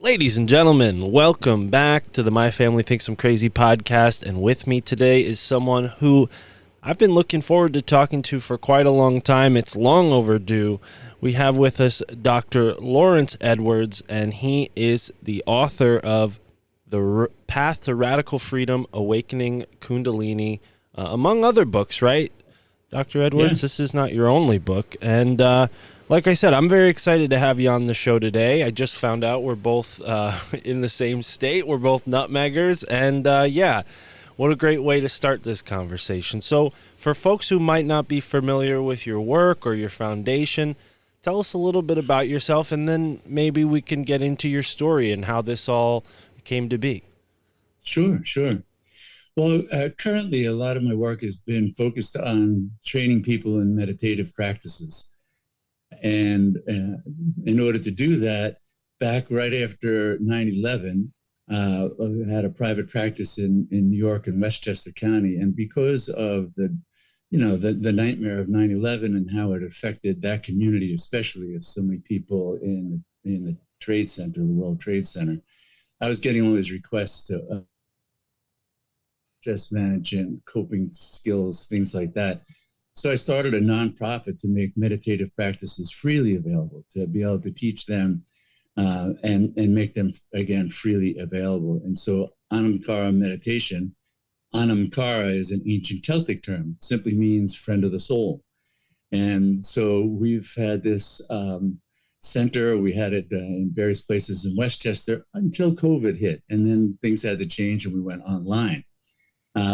Ladies and gentlemen, welcome back to the My Family Thinks I'm Crazy podcast. And with me today is someone who I've been looking forward to talking to for quite a long time. It's long overdue. We have with us Dr. Lawrence Edwards, and he is the author of The Path to Radical Freedom, Awakening Kundalini, among other books, right? Dr. Edwards, Yes. this is not your only book. And like I said, I'm very excited to have you on the show today. I just found out we're both in the same state. We're both nutmeggers. And yeah, what a great way to start this conversation. So for folks who might not be familiar with your work or your foundation, tell us a little bit about yourself, and then maybe we can get into your story and how this all came to be. Sure. Well, currently, a lot of my work has been focused on training people in meditative practices. And in order to do that, back right after 9/11, I had a private practice in New York and Westchester County. And because of the nightmare of 9/11 and how it affected that community, especially of so many people in the Trade Center, the World Trade Center, I was getting all these requests to stress management, coping skills, things like that. So I started a nonprofit to make meditative practices freely available, to be able to teach them and make them, again, freely available. And so Anamkara meditation, Anamkara is an ancient Celtic term, simply means friend of the soul. And so we've had this center. We had it in various places in Westchester until COVID hit. And then things had to change and we went online.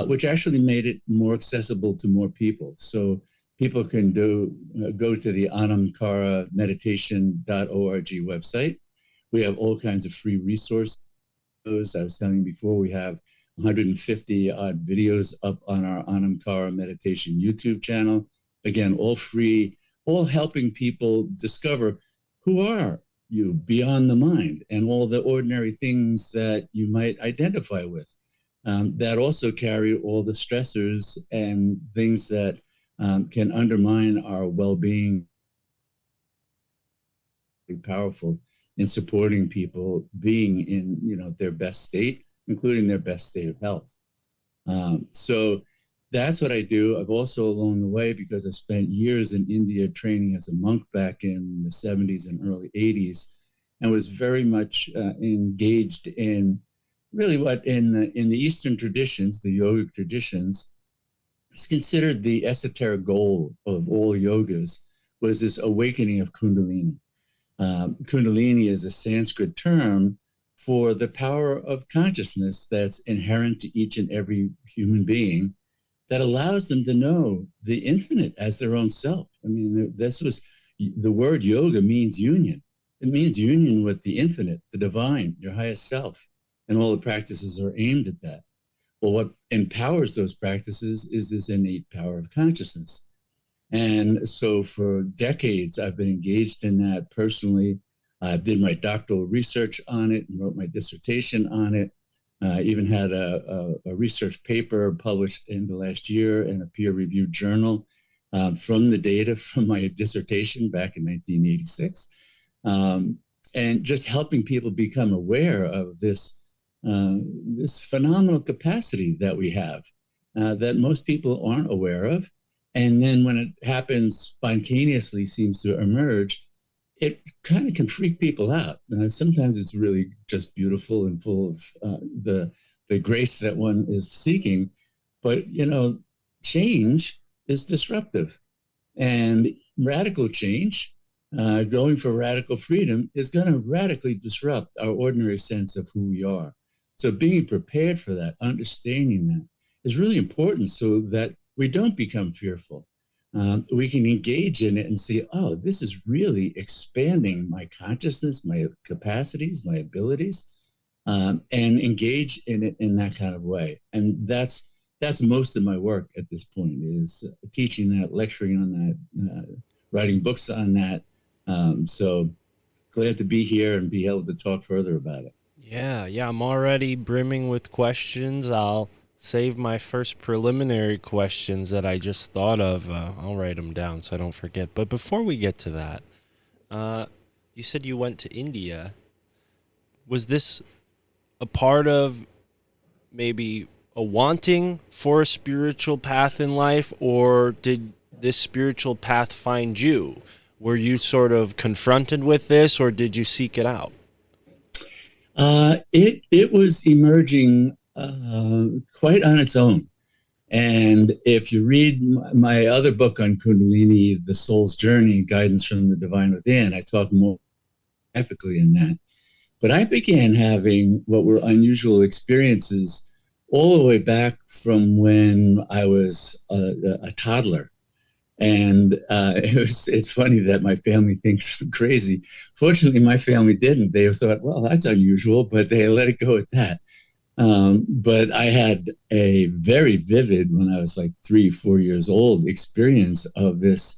Which actually made it more accessible to more people. So people can go to the anamkarameditation.org website. We have all kinds of free resources. I was telling you before, we have 150 odd videos up on our Anamkara Meditation YouTube channel. Again, all free, all helping people discover who are you beyond the mind and all the ordinary things that you might identify with. That also carry all the stressors and things that can undermine our well-being. Powerful in supporting people being in their best state, including their best state of health. So that's what I do. I've also, along the way, because I spent years in India training as a monk back in the 70s and early 80s, and was very much engaged in really what in the Eastern traditions, the yogic traditions, is considered the esoteric goal of all yogas, was this awakening of Kundalini. Kundalini is a Sanskrit term for the power of consciousness that's inherent to each and every human being that allows them to know the infinite as their own self. I mean, the word yoga means union. It means union with the infinite, the divine, your highest self. And all the practices are aimed at that. Well, what empowers those practices is this innate power of consciousness. And so for decades, I've been engaged in that personally. I did my doctoral research on it and wrote my dissertation on it. I even had a research paper published in the last year in a peer-reviewed journal from the data from my dissertation back in 1986. And just helping people become aware of this phenomenal capacity that we have that most people aren't aware of. And then when it happens spontaneously, seems to emerge, it kind of can freak people out. Sometimes it's really just beautiful and full of the grace that one is seeking. But, change is disruptive. And radical change, going for radical freedom, is going to radically disrupt our ordinary sense of who we are. So being prepared for that, understanding that, is really important so that we don't become fearful. We can engage in it and see, oh, this is really expanding my consciousness, my capacities, my abilities, and engage in it in that kind of way. And that's most of my work at this point, is teaching that, lecturing on that, writing books on that. So glad to be here and be able to talk further about it. Yeah, I'm already brimming with questions. I'll save my first preliminary questions that I just thought of. I'll write them down so I don't forget. But before we get to that, you said you went to India. Was this a part of maybe a wanting for a spiritual path in life, or did this spiritual path find you? Were you sort of confronted with this, or did you seek it out? It was emerging quite on its own. And if you read my other book on Kundalini, The Soul's Journey, Guidance from the Divine Within, I talk more ethically in that. But I began having what were unusual experiences all the way back from when I was a toddler. And it's funny that my family thinks I'm crazy. Fortunately, my family didn't. They thought, well, that's unusual, but they let it go at that. But I had a very vivid, when I was like 3, 4 years old, experience of this,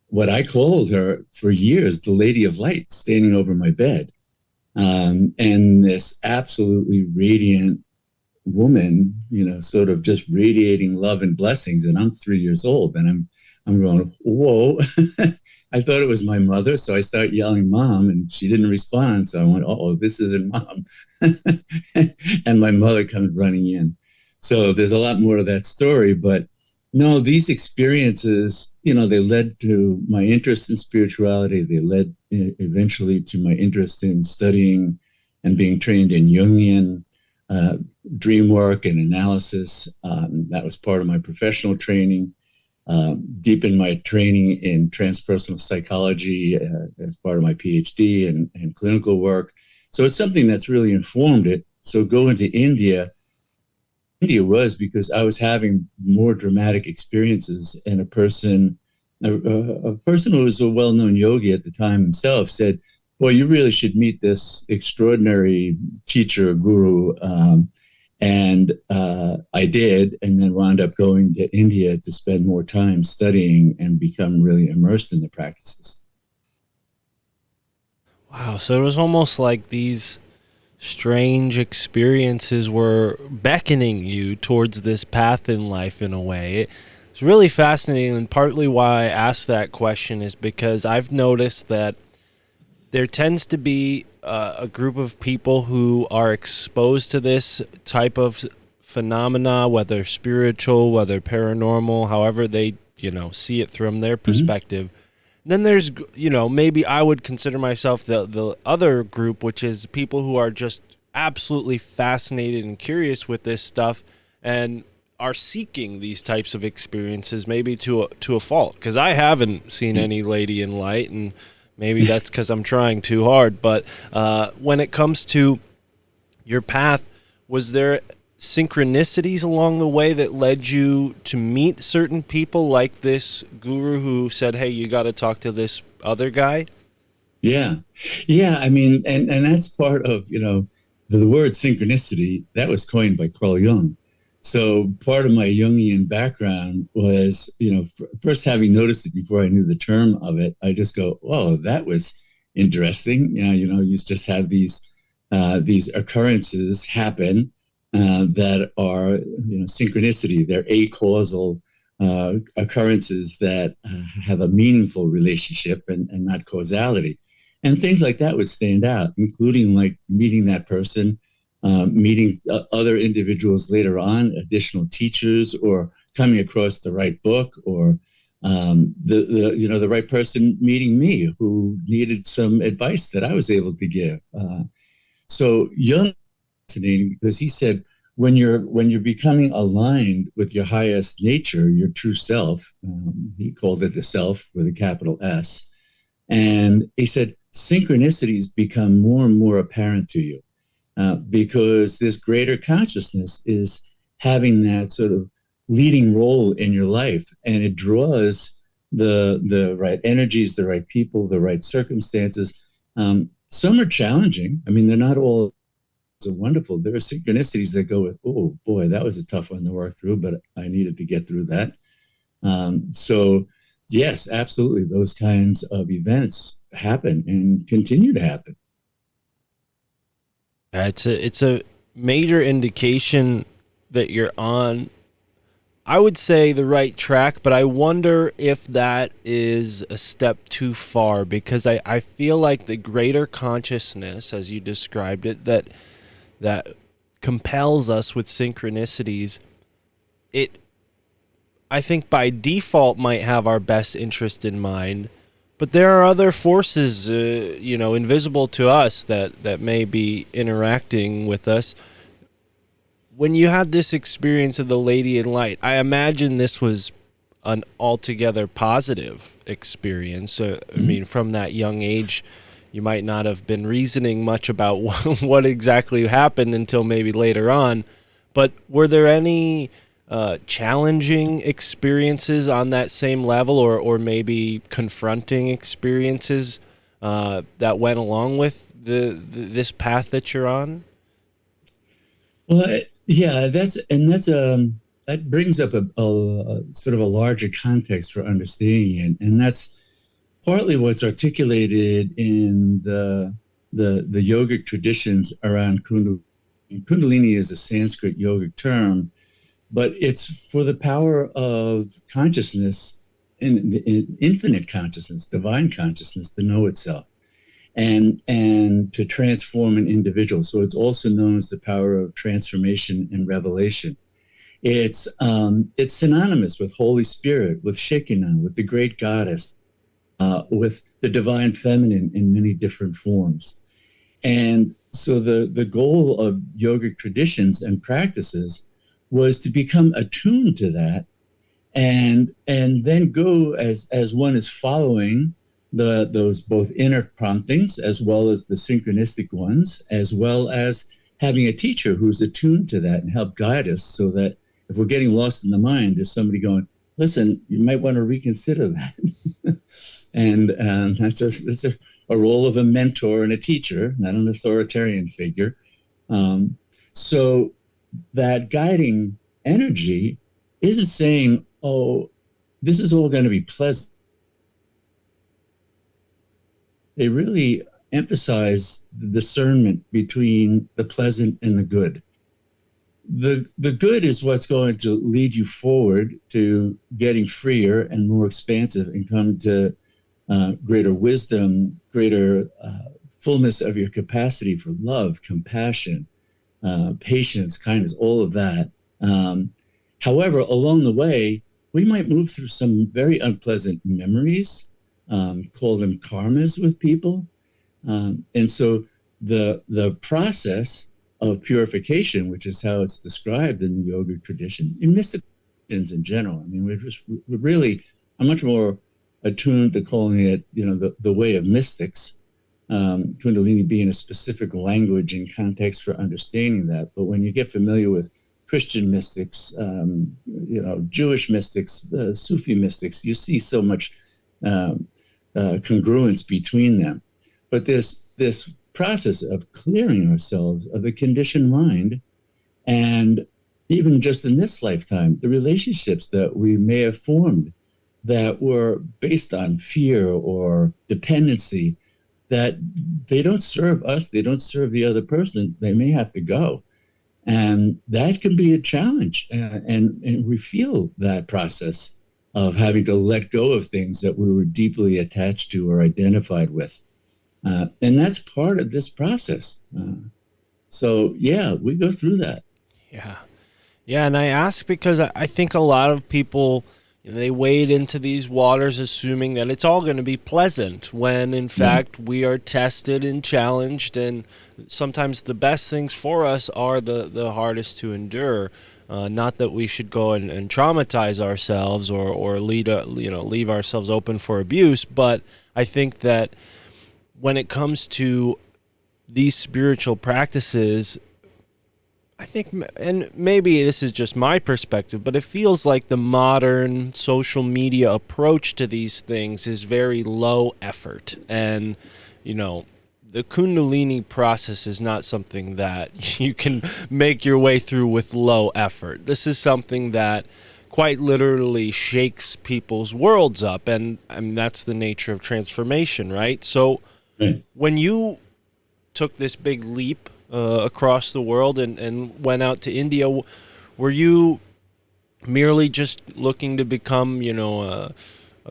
what I called her for years, the Lady of Light, standing over my bed. And this absolutely radiant woman, sort of just radiating love and blessings. And I'm 3 years old, and I'm going, whoa. I thought it was my mother, so I start yelling, "Mom," and she didn't respond. So I went, "Oh, this isn't Mom." And my mother comes running in. So there's a lot more of that story, but no, these experiences, they led to my interest in spirituality. They led eventually to my interest in studying and being trained in Jungian dream work and analysis. That was part of my professional training. Deepened my training in transpersonal psychology as part of my PhD and clinical work. So it's something that's really informed it. So going to India was because I was having more dramatic experiences, and a person who was a well-known yogi at the time himself said, "Well, you really should meet this extraordinary teacher, guru." And I did, and then wound up going to India to spend more time studying and become really immersed in the practices. Wow, so it was almost like these strange experiences were beckoning you towards this path in life in a way. It's really fascinating, and partly why I asked that question is because I've noticed that there tends to be a group of people who are exposed to this type of phenomena, whether spiritual, whether paranormal, however they, see it from their perspective. Then there's, maybe I would consider myself the other group, which is people who are just absolutely fascinated and curious with this stuff and are seeking these types of experiences, maybe to a fault. Because I haven't seen any lady in light, and maybe that's because I'm trying too hard. But when it comes to your path, was there synchronicities along the way that led you to meet certain people like this guru who said, "Hey, you got to talk to this other guy"? Yeah. Yeah. I mean, and that's part of, the word synchronicity that was coined by Carl Jung. So part of my Jungian background was, first having noticed it before I knew the term of it, I just go, "Whoa, that was interesting." You just have these occurrences happen that are, synchronicity. They're acausal occurrences that have a meaningful relationship and not causality. And things like that would stand out, including like meeting that person, meeting other individuals later on, additional teachers, or coming across the right book, or the right person meeting me who needed some advice that I was able to give. So Jung, fascinating, because he said when you're becoming aligned with your highest nature, your true self, he called it the self with a capital S, and he said synchronicities become more and more apparent to you because this greater consciousness is having that sort of leading role in your life, and it draws the right energies, the right people, the right circumstances. Some are challenging. I mean, they're not all so wonderful. There are synchronicities that go with, "Oh boy, that was a tough one to work through, but I needed to get through that." So yes, absolutely, those kinds of events happen and continue to happen. It's a major indication that you're on I would say the right track, but I wonder if that is a step too far, because I feel like the greater consciousness, as you described it, that compels us with synchronicities, it, I think by default might have our best interest in mind, but there are other forces, invisible to us that may be interacting with us. When you had this experience of the lady in light, I imagine this was an altogether positive experience. I mean, from that young age, you might not have been reasoning much about what exactly happened until maybe later on. But were there any challenging experiences on that same level, or maybe confronting experiences that went along with this path that you're on? Well, yeah, that brings up a sort of a larger context for understanding it, and that's partly what's articulated in the yogic traditions around Kundalini. Kundalini is a Sanskrit yogic term, but it's for the power of consciousness, in infinite consciousness, divine consciousness, to know itself and to transform an individual. So it's also known as the power of transformation and revelation. It's synonymous with Holy Spirit, with Shekinah, with the great goddess, with the divine feminine in many different forms. And so the goal of yogic traditions and practices was to become attuned to that, and then go as one is following those both inner promptings as well as the synchronistic ones, as well as having a teacher who's attuned to that and help guide us, so that if we're getting lost in the mind, there's somebody going, listen, you might want to reconsider that. And that's a role of a mentor and a teacher, not an authoritarian figure. So that guiding energy isn't saying, oh, this is all going to be pleasant. They really emphasize the discernment between the pleasant and the good. The good is what's going to lead you forward to getting freer and more expansive and come to greater wisdom, greater fullness of your capacity for love, compassion, patience, kindness, all of that. However, along the way, we might move through some very unpleasant memories, call them karmas with people. And so the process of purification, which is how it's described in the yoga tradition, in mystical traditions in general. I mean, we're really, I'm much more attuned to calling it, the way of mystics, Kundalini being a specific language and context for understanding that. But when you get familiar with Christian mystics, Jewish mystics, Sufi mystics, you see so much congruence between them. But this process of clearing ourselves of the conditioned mind, and even just in this lifetime, the relationships that we may have formed that were based on fear or dependency, that they don't serve us, they don't serve the other person, they may have to go. And that can be a challenge. And we feel that process of having to let go of things that we were deeply attached to or identified with. And that's part of this process. So, yeah, we go through that. Yeah. Yeah, and I ask because I think a lot of people, they wade into these waters assuming that it's all going to be pleasant, when in fact we are tested and challenged, and sometimes the best things for us are the hardest to endure. Not that we should go and traumatize ourselves or leave ourselves open for abuse, but I think that when it comes to these spiritual practices, I think, and maybe this is just my perspective, but it feels like the modern social media approach to these things is very low effort. And, the Kundalini process is not something that you can make your way through with low effort. This is something that quite literally shakes people's worlds up. And that's the nature of transformation, right? So when you took this big leap across the world and went out to India, were you merely just looking to become, a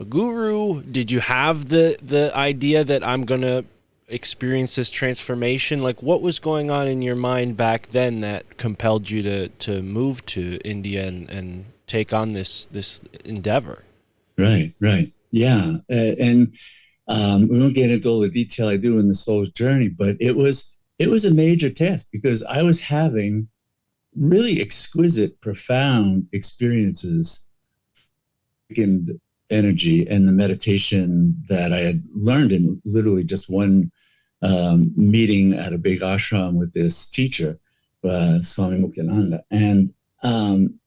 guru? Did you have the idea that I'm gonna experience this transformation? Like, what was going on in your mind back then that compelled you to move to India and take on this endeavor? Right, right. Yeah. And we won't get into all the detail I do in the soul's journey, but it was a major task because I was having really exquisite, profound experiences and energy and the meditation that I had learned in literally just one meeting at a big ashram with this teacher, Swami Muktananda, and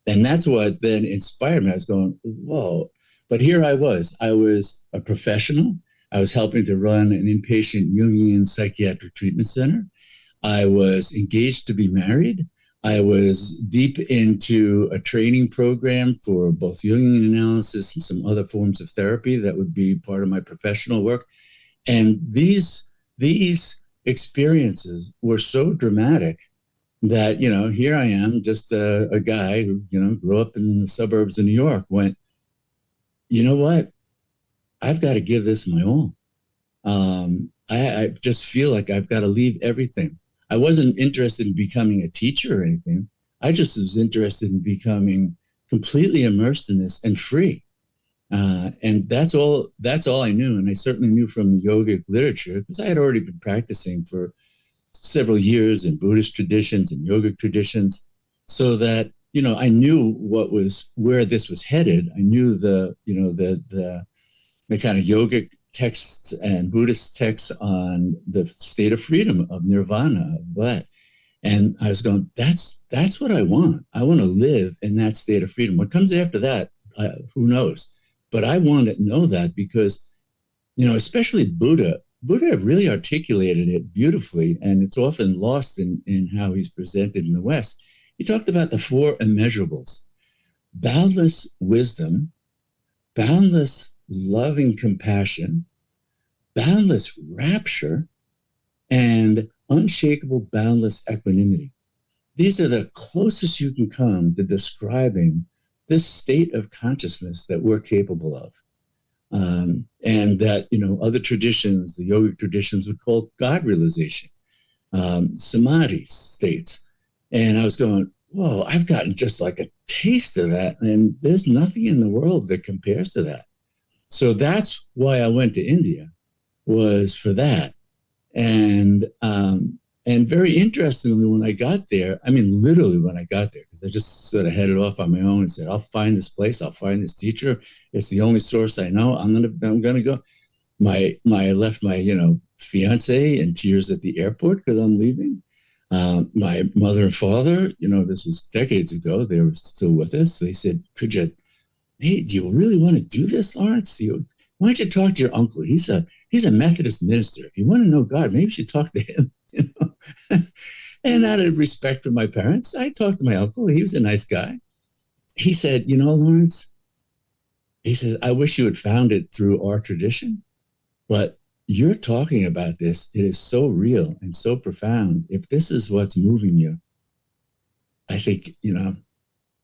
that's what then inspired me. I was going, whoa! But here I was. I was a professional. I was helping to run an inpatient Jungian psychiatric treatment center. I was engaged to be married. I was deep into a training program for both Jungian analysis and some other forms of therapy that would be part of my professional work. And these experiences were so dramatic that, here I am, just a guy who, grew up in the suburbs of New York, went, you know what? I've got to give this my all. I just feel like I've got to leave everything. I wasn't interested in becoming a teacher or anything. I just was interested in becoming completely immersed in this and free. And that's all. That's all I knew, and I certainly knew from the yogic literature because I had already been practicing for several years in Buddhist traditions and yogic traditions, so that I knew where this was headed. I knew the kind of yogic texts and Buddhist texts on the state of freedom, of nirvana, of what. And I was going, that's what I want. I want to live in that state of freedom. What comes after that, who knows? But I want to know that because, especially Buddha really articulated it beautifully, and it's often lost in how he's presented in the West. He talked about the four immeasurables: boundless wisdom, boundless loving compassion, boundless rapture, and unshakable, boundless equanimity. These are the closest you can come to describing this state of consciousness that we're capable of. And that, other traditions, the yogic traditions, would call God realization, samadhi states. And I was going, whoa, I've gotten just like a taste of that. And there's nothing in the world that compares to that. So that's why I went to India, was for that. And very interestingly, when I got there, I mean, literally when I got there, because I just sort of headed off on my own and said, I'll find this place, I'll find this teacher. It's the only source I know. I'm gonna go. I left my fiance in tears at the airport because I'm leaving. My mother and father, this was decades ago, they were still with us. They said, hey, do you really want to do this, Lawrence? Why don't you talk to your uncle? He's a Methodist minister. If you want to know God, maybe you should talk to him. And out of respect for my parents, I talked to my uncle. He was a nice guy. He said, Lawrence, he says, I wish you had found it through our tradition, but you're talking about this. It is so real and so profound. If this is what's moving you, I think,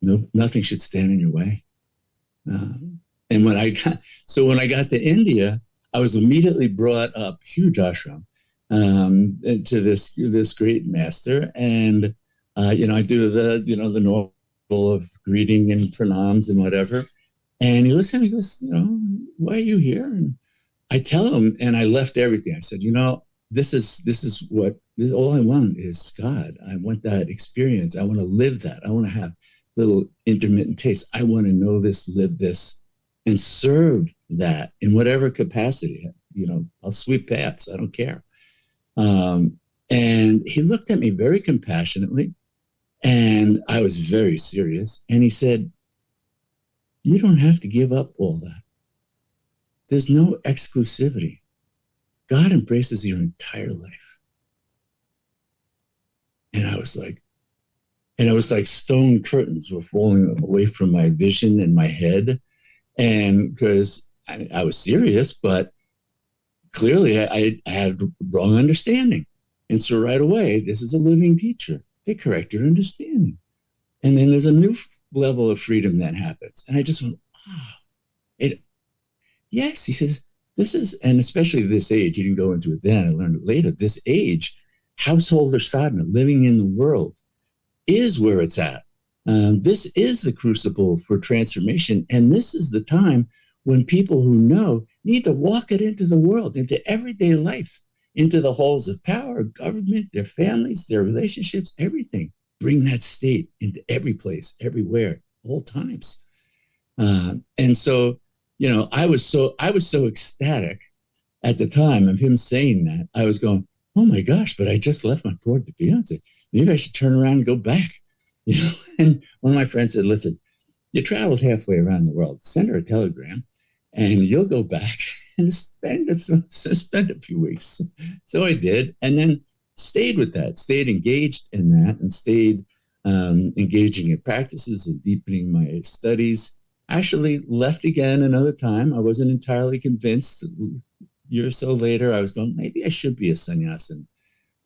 nothing should stand in your way. And when I got to India, I was immediately brought up, huge ashram, to this great master, and I do the normal of greeting and pranams and whatever. And he looks at me, he goes, why are you here? And I tell him, and I left everything. I said, this is all I want is God. I want that experience. I want to live that. I want to have little intermittent taste. I want to know this, live this, and serve that in whatever capacity. I'll sweep paths. I don't care. And he looked at me very compassionately, and I was very serious. And he said, you don't have to give up all that. There's no exclusivity. God embraces your entire life. And I was like, it was like stone curtains were falling away from my vision and my head. And because I was serious, but clearly I had wrong understanding. And so right away, this is a living teacher. They correct your understanding. And then there's a new level of freedom that happens. And I just went, wow, it, yes, he says, this is, and especially this age, he didn't go into it then, I learned it later, this age, householder sadhana, living in the world, is where it's at. This is the crucible for transformation. And this is the time when people who know need to walk it into the world, into everyday life, into the halls of power, government, their families, their relationships, everything. Bring that state into every place, everywhere, all times. And so, you know, I was so ecstatic at the time of him saying that. I was going, oh my gosh, but I just left my poor fiance. Maybe I should turn around and go back. You know, and one of my friends said, listen, you traveled halfway around the world, send her a telegram and you'll go back and spend a few weeks. So I did, and then stayed with that, stayed engaged in that, and stayed engaging in practices and deepening my studies. Actually left again another time. I wasn't entirely convinced. A year or so later, I was going, maybe I should be a sannyasin.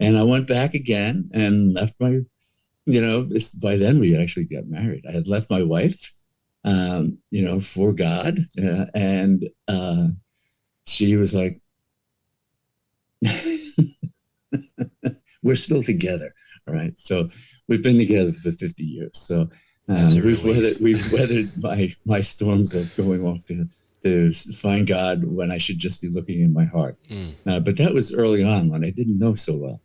And I went back again and left my, you know, this, by then we actually got married. I had left my wife, you know, for God. And she was like, we're still together. All right. So we've been together for 50 years. So we've weathered my storms of going off to find God when I should just be looking in my heart. But that was early on when I didn't know so well.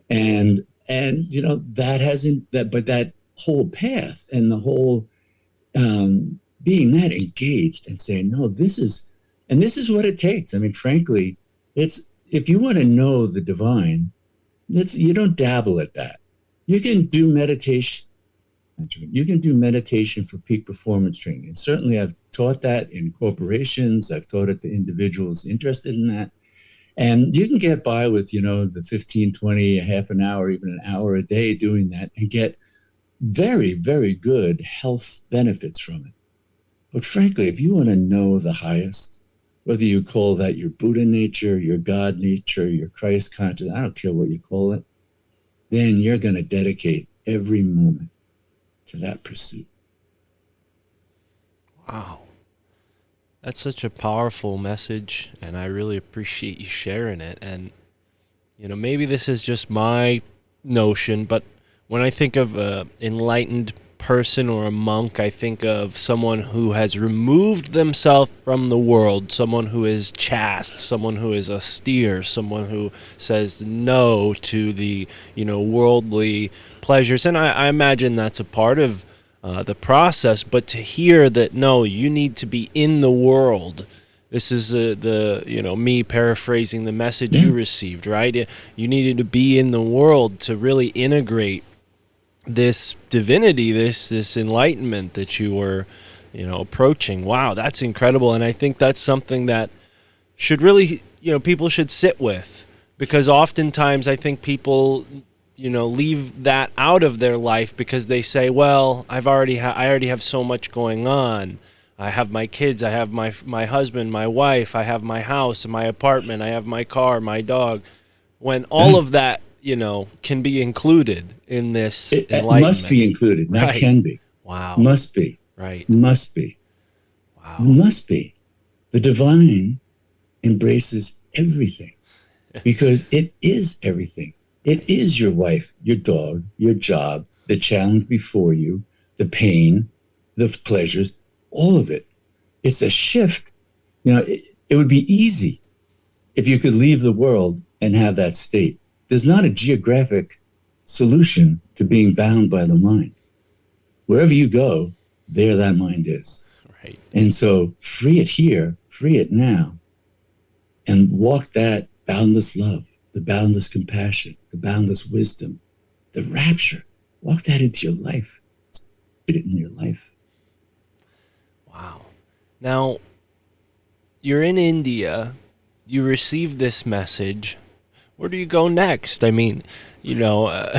And you know, but that whole path and the whole being that engaged and saying, no, this is what it takes. I mean, frankly, it's, if you want to know the divine, you don't dabble at that. You can do meditation. You can do meditation for peak performance training. And certainly I've taught that in corporations. I've taught it to individuals interested in that. And you can get by with, you know, the 15, 20, a half an hour, even an hour a day doing that and get very, very good health benefits from it. But frankly, if you want to know the highest, whether you call that your Buddha nature, your God nature, your Christ consciousness, I don't care what you call it, then you're going to dedicate every moment to that pursuit. Wow. That's such a powerful message, and I really appreciate you sharing it. And, you know, maybe this is just my notion, but when I think of an enlightened person or a monk, I think of someone who has removed themselves from the world, someone who is chaste, someone who is austere, someone who says no to the, you know, worldly pleasures. And I imagine that's a part of the process, but to hear that, no, you need to be in the world. This is the, you know, me paraphrasing the message you received, right? You needed to be in the world to really integrate this divinity, this enlightenment that you were, you know, approaching. Wow, that's incredible. And I think that's something that should really, you know, people should sit with, because oftentimes I think people, you know, leave that out of their life because they say, well, I already have so much going on. I have my kids, I have my husband, my wife, I have my house, my apartment, I have my car, my dog. When all of that, you know, can be included in this enlightenment. It must be included, not right. Can be. Wow. Must be. Right. Must be. Wow. Must be. The divine embraces everything because it is everything. It is your wife, your dog, your job, the challenge before you, the pain, the pleasures, all of it. It's a shift. You know, it would be easy if you could leave the world and have that state. There's not a geographic solution to being bound by the mind. Wherever you go, there that mind is. Right. And so free it here, free it now, and walk that boundless love, the boundless compassion, the boundless wisdom, the rapture. Walk that into your life. Put it in your life. Wow. Now, you're in India. You received this message. Where do you go next? I mean, you know,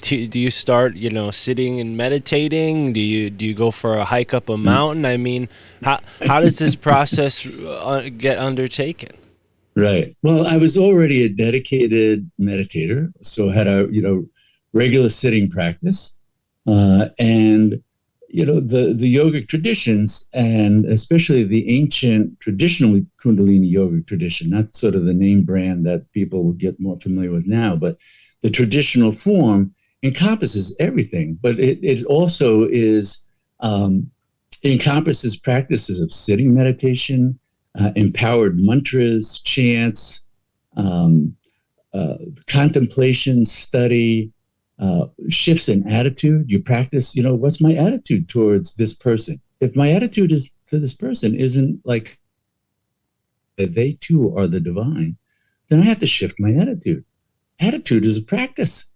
do you start, you know, sitting and meditating? Do you go for a hike up a mountain? I mean, how does this process get undertaken? Right. Well, I was already a dedicated meditator, so I had a, you know, regular sitting practice, and the yogic traditions, and especially the ancient traditional Kundalini yogic tradition, not sort of the name brand that people will get more familiar with now, but the traditional form encompasses everything. But it also encompasses practices of sitting meditation, empowered mantras, chants, contemplation, study, shifts in attitude. You practice, what's my attitude towards this person? If my attitude is to this person isn't like they too are the divine, then I have to shift my attitude. Attitude is a practice.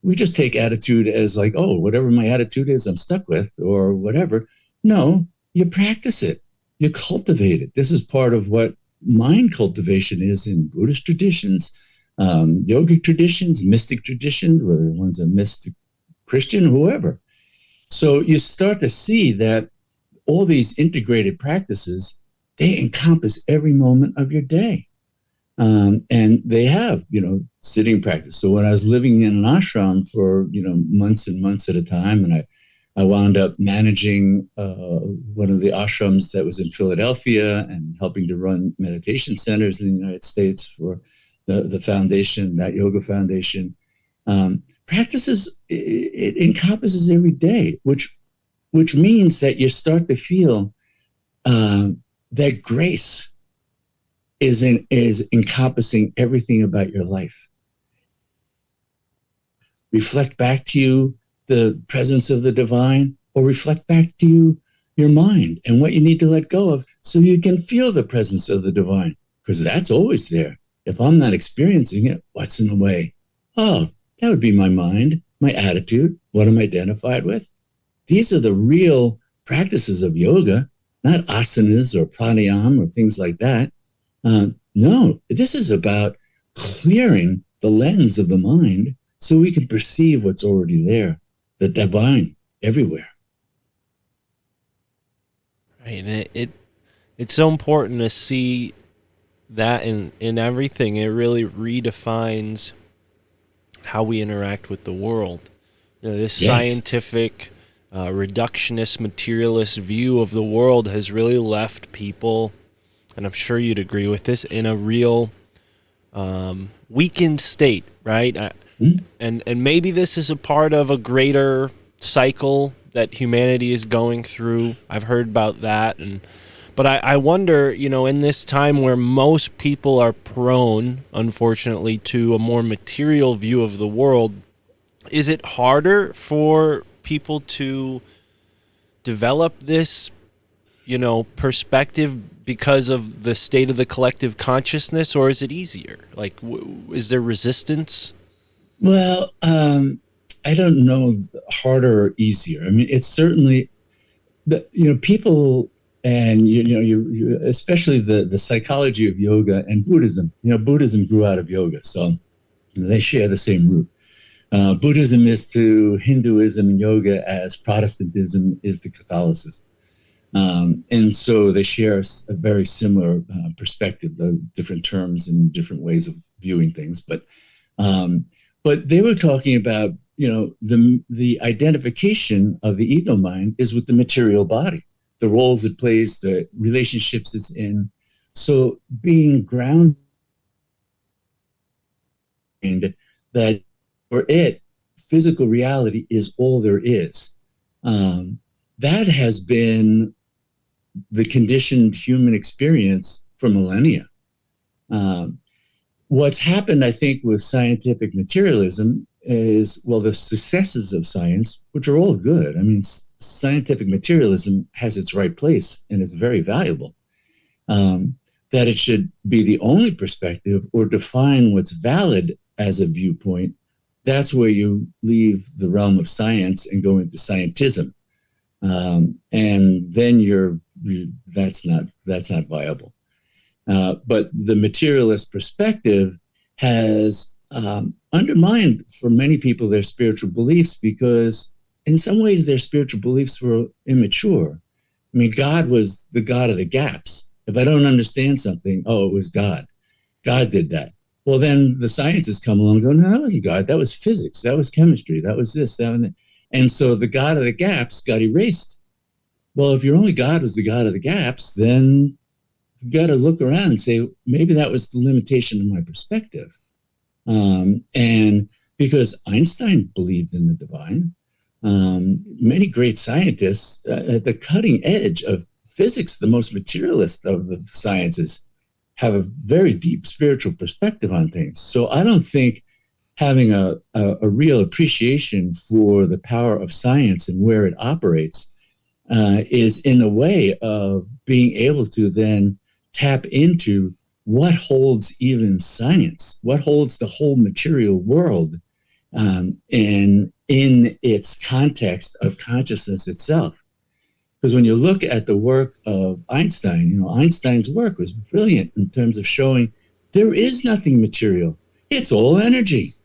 We just take attitude as like, oh, whatever my attitude is, I'm stuck with, or whatever. No, you practice it. You cultivate it. This is part of what mind cultivation is in Buddhist traditions, yogic traditions, mystic traditions, whether one's a mystic Christian, whoever. So you start to see that all these integrated practices, they encompass every moment of your day. And they have, sitting practice. So when I was living in an ashram for, months and months at a time, and I wound up managing one of the ashrams that was in Philadelphia and helping to run meditation centers in the United States for the foundation, that yoga foundation. Practices, it encompasses every day, which means that you start to feel that grace is encompassing everything about your life. Reflect back to you the presence of the divine, or reflect back to you your mind and what you need to let go of so you can feel the presence of the divine, because that's always there. If I'm not experiencing it, what's in the way? Oh, that would be my mind, my attitude, what I'm identified with. These are the real practices of yoga, not asanas or pranayama or things like that. No, this is about clearing the lens of the mind so we can perceive what's already there, the divine everywhere. Right, and it's so important to see that in everything. It really redefines how we interact with the world. This Yes. scientific, reductionist, materialist view of the world has really left people, and I'm sure you'd agree with this, in a real weakened state, right? And maybe this is a part of a greater cycle that humanity is going through. I've heard about that, but I wonder, in this time where most people are prone, unfortunately, to a more material view of the world, is it harder for people to develop this, perspective because of the state of the collective consciousness, or is it easier? Like, is there resistance? Well, I don't know, harder or easier. I mean, it's certainly, people, and you especially the psychology of yoga and Buddhism. Buddhism grew out of yoga, so they share the same root. Buddhism is to Hinduism and yoga as Protestantism is to Catholicism. And so they share a very similar perspective, the different terms and different ways of viewing things. But they were talking about, the identification of the ego mind is with the material body, the roles it plays, the relationships it's in. So being grounded that for it, physical reality is all there is. That has been the conditioned human experience for millennia. What's happened, I think, with scientific materialism is, well, the successes of science, which are all good. I mean, scientific materialism has its right place and is very valuable. That it should be the only perspective or define what's valid as a viewpoint, that's where you leave the realm of science and go into scientism. And then that's not viable. But the materialist perspective has undermined for many people their spiritual beliefs, because in some ways their spiritual beliefs were immature. I mean, God was the God of the gaps. If I don't understand something, it was God. God did that. Well, then the scientists come along and go, no, that wasn't God. That was physics. That was chemistry. That was this, that, and that. And so the God of the gaps got erased. Well, if your only God was the God of the gaps, then you got to look around and say, maybe that was the limitation of my perspective. And because Einstein believed in the divine, many great scientists at the cutting edge of physics, the most materialist of the sciences, have a very deep spiritual perspective on things. So I don't think having a real appreciation for the power of science and where it operates is in the way of being able to then tap into what holds even science, what holds the whole material world in its context of consciousness itself. Because when you look at the work of Einstein, you know, Einstein's work was brilliant in terms of showing there is nothing material. It's all energy,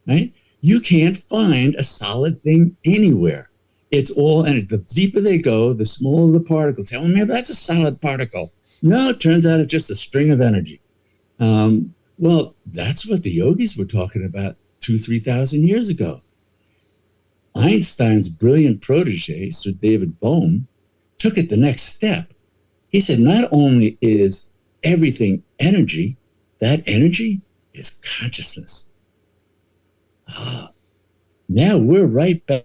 right? You can't find a solid thing anywhere. It's all energy. The deeper they go, the smaller the particles. Oh, maybe that's a solid particle. No, it turns out it's just a string of energy. Well, that's what the yogis were talking about 3,000 years ago. Einstein's brilliant protege, Sir David Bohm, took it the next step. He said, not only is everything energy, that energy is consciousness. Now we're right back.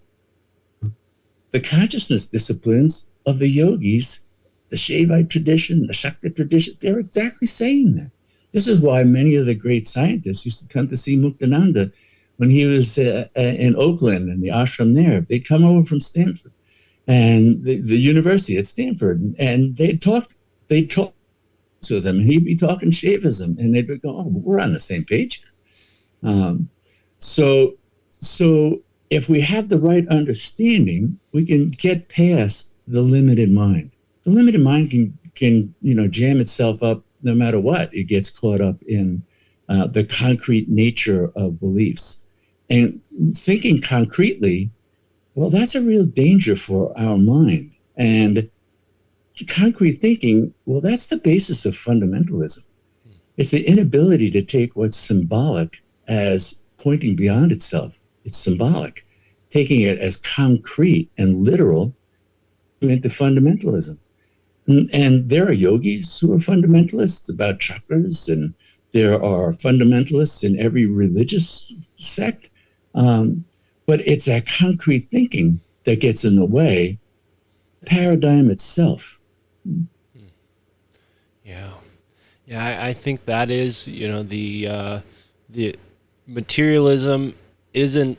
The consciousness disciplines of the yogis, the Shaivite tradition, the Shakti tradition, they're exactly saying that. This is why many of the great scientists used to come to see Muktananda when he was in Oakland and the ashram there. They'd come over from Stanford and the university at Stanford, and they'd talk to them, and he'd be talking Shaivism, and they'd go, "Oh, we're on the same page." So if we have the right understanding, we can get past the limited mind. The limited mind can jam itself up no matter what. It gets caught up in the concrete nature of beliefs. And thinking concretely, well, that's a real danger for our mind. And concrete thinking, well, that's the basis of fundamentalism. It's the inability to take what's symbolic as pointing beyond itself. It's symbolic. Taking it as concrete and literal into fundamentalism. And there are yogis who are fundamentalists about chakras, and there are fundamentalists in every religious sect. But it's that concrete thinking that gets in the way, paradigm itself. Yeah. I think that is, the materialism isn't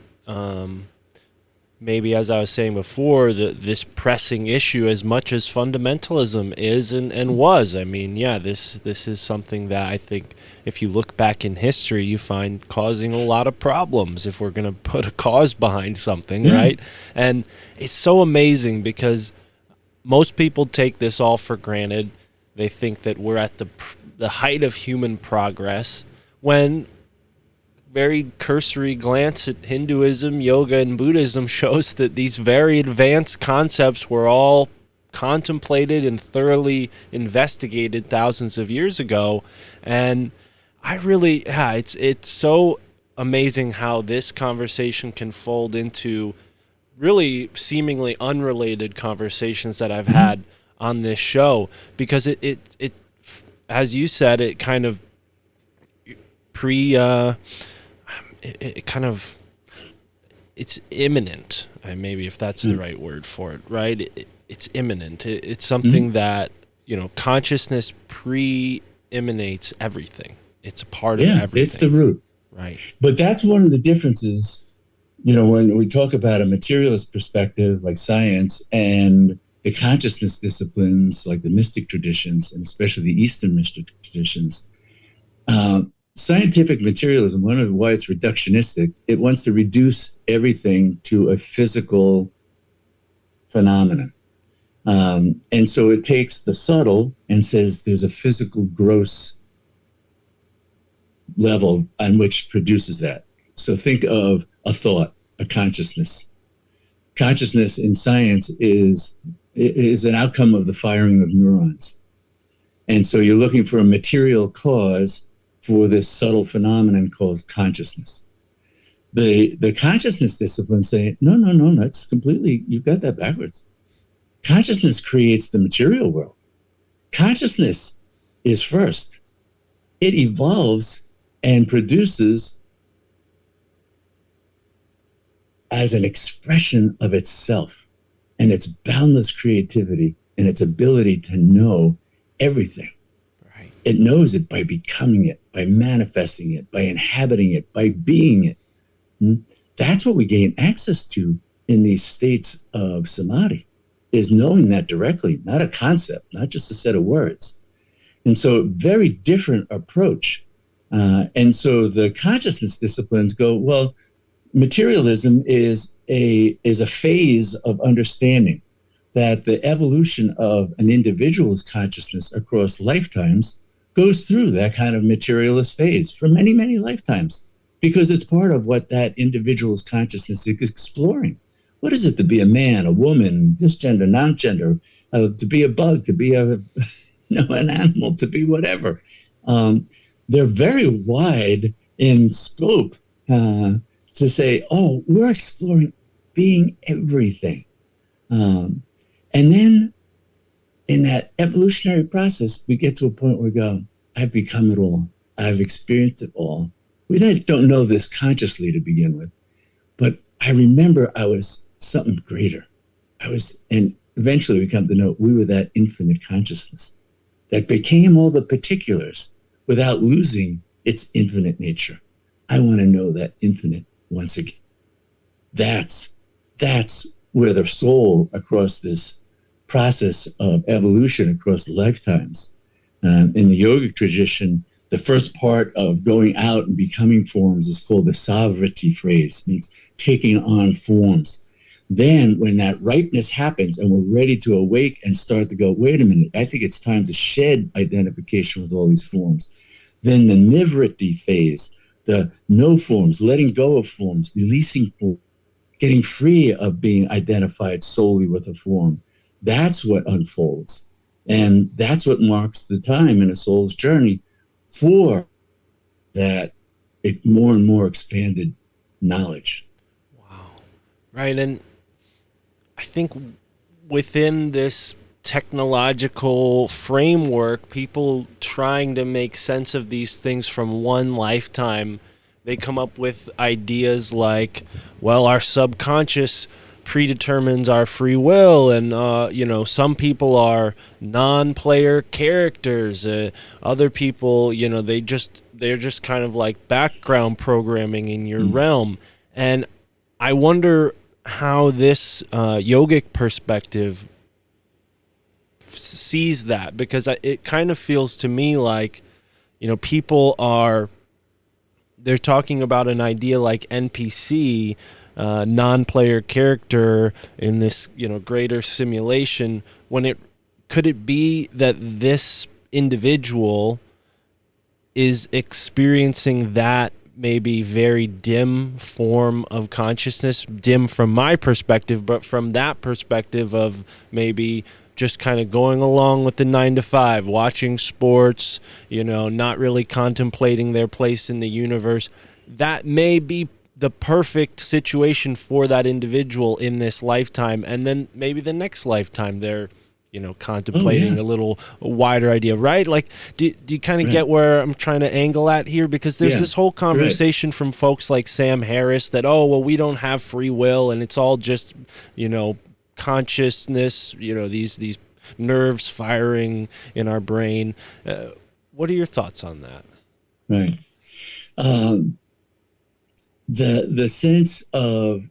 maybe, as I was saying before, this pressing issue as much as fundamentalism is and was. I mean, yeah, this is something that I think if you look back in history, you find causing a lot of problems if we're going to put a cause behind something, right? And it's so amazing because most people take this all for granted. They think that we're at the height of human progress when very cursory glance at Hinduism, yoga, and Buddhism shows that these very advanced concepts were all contemplated and thoroughly investigated thousands of years ago. And I really, it's so amazing how this conversation can fold into really seemingly unrelated conversations that I've had on this show, because it as you said, it kind of it's imminent, maybe, if that's the right word for it, right? It's imminent. It's something that, consciousness pre-emanates everything. It's a part of everything. It's the root. Right. But that's one of the differences, when we talk about a materialist perspective like science and the consciousness disciplines like the mystic traditions, and especially the Eastern mystic traditions. Scientific materialism, one of why it's reductionistic, it wants to reduce everything to a physical phenomenon. And so it takes the subtle and says there's a physical gross level on which produces that. So think of a thought, a consciousness. Consciousness in science is an outcome of the firing of neurons. And so you're looking for a material cause for this subtle phenomenon called consciousness. The consciousness disciplines say, no, that's completely, you've got that backwards. Consciousness creates the material world. Consciousness is first. It evolves and produces as an expression of itself and its boundless creativity and its ability to know everything. Right. It knows it by becoming it, by manifesting it, by inhabiting it, by being it. That's what we gain access to in these states of samadhi, is knowing that directly, not a concept, not just a set of words. And so very different approach. And so the consciousness disciplines go, well, materialism is a phase of understanding that the evolution of an individual's consciousness across lifetimes goes through that kind of materialist phase for many, many lifetimes, because it's part of what that individual's consciousness is exploring. What is it to be a man, a woman, cisgender, non-gender, to be a bug, to be an animal, to be whatever? They're very wide in scope to say, oh, we're exploring being everything. And then in that evolutionary process, we get to a point where we go, I've become it all. I've experienced it all. We don't know this consciously to begin with, but I remember I was something greater. And eventually we come to know we were that infinite consciousness that became all the particulars without losing its infinite nature. I want to know that infinite once again. That's where the soul, across this process of evolution across lifetimes, in the yogic tradition, the first part of going out and becoming forms is called the savriti phase, means taking on forms. Then when that ripeness happens and we're ready to awake and start to go, wait a minute, I think it's time to shed identification with all these forms. Then the nivriti phase, the no forms, letting go of forms, releasing forms, getting free of being identified solely with a form. That's what unfolds. And that's what marks the time in a soul's journey for that more and more expanded knowledge. Wow. Right. And I think within this technological framework, people trying to make sense of these things from one lifetime, they come up with ideas like, well, our subconscious predetermines our free will, and some people are non-player characters, other people, they're just kind of like background programming in your realm. And I wonder how this yogic perspective sees that, because it kind of feels to me like, people they're talking about an idea like NPC, non-player character in this, greater simulation, when could it be that this individual is experiencing that maybe very dim form of consciousness, dim from my perspective, but from that perspective of maybe just kind of going along with the 9 to 5, watching sports, not really contemplating their place in the universe. That may be the perfect situation for that individual in this lifetime. And then maybe the next lifetime they're, contemplating a little wider idea, right? Like, do you kind of get where I'm trying to angle at here? Because there's this whole conversation from folks like Sam Harris that, oh, well, we don't have free will and it's all just, consciousness, these nerves firing in our brain. What are your thoughts on that? Right. The sense of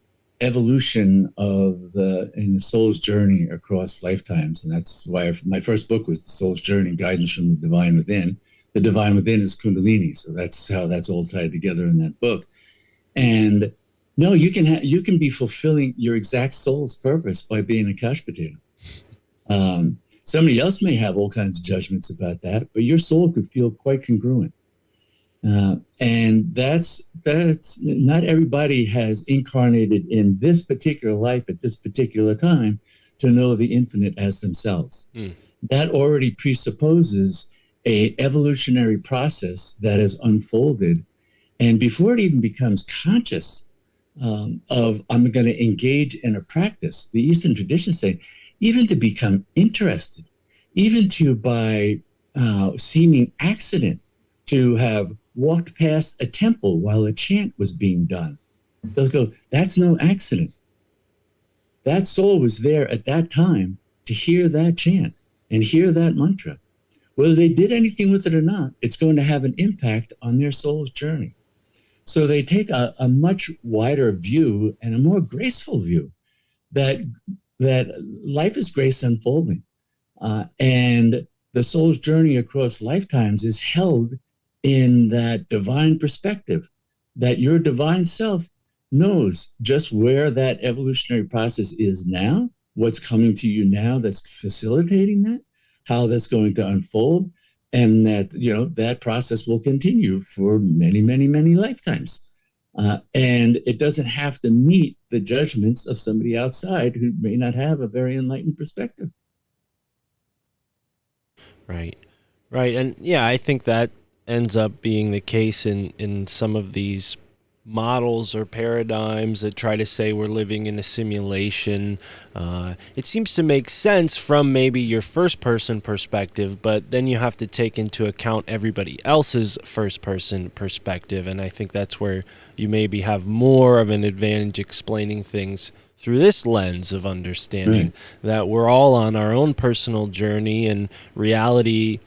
evolution in the soul's journey across lifetimes, and that's why my first book was The Soul's Journey: Guidance from the Divine Within. The Divine Within is Kundalini, so that's how that's all tied together in that book. And no, you can be fulfilling your exact soul's purpose by being a couch potato. Somebody else may have all kinds of judgments about that, but your soul could feel quite congruent. And that's not everybody has incarnated in this particular life at this particular time to know the infinite as themselves. That already presupposes a evolutionary process that has unfolded. And before it even becomes conscious of, I'm going to engage in a practice, the Eastern tradition say, even to become interested, even to, by seeming accident, to have walked past a temple while a chant was being done. They'll go, that's no accident. That soul was there at that time to hear that chant and hear that mantra. Whether they did anything with it or not, it's going to have an impact on their soul's journey. So they take a much wider view and a more graceful view that life is grace unfolding. And the soul's journey across lifetimes is held in that divine perspective, that your divine self knows just where that evolutionary process is now, what's coming to you now that's facilitating that, how that's going to unfold, and that, you know, that process will continue for many, many, many lifetimes. And it doesn't have to meet the judgments of somebody outside who may not have a very enlightened perspective. Right. Right. And yeah, I think that ends up being the case in some of these models or paradigms that try to say we're living in a simulation. It seems to make sense from maybe your first person perspective, but then you have to take into account everybody else's first person perspective. And I think that's where you maybe have more of an advantage explaining things through this lens of understanding, Right. that we're all on our own personal journey, and reality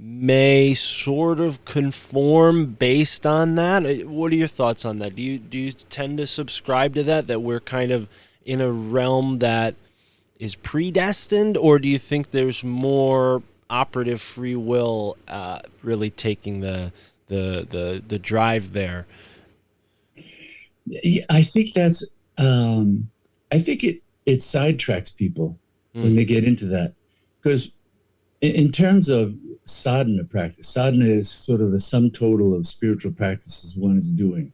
may sort of conform based on that. What are your thoughts on that? Do you tend to subscribe to that we're kind of in a realm that is predestined, or do you think there's more operative free will really taking the drive there? Yeah, I think that's. I think it sidetracks people when they get into that, because in terms of sadhana practice, sadhana is sort of the sum total of spiritual practices one is doing.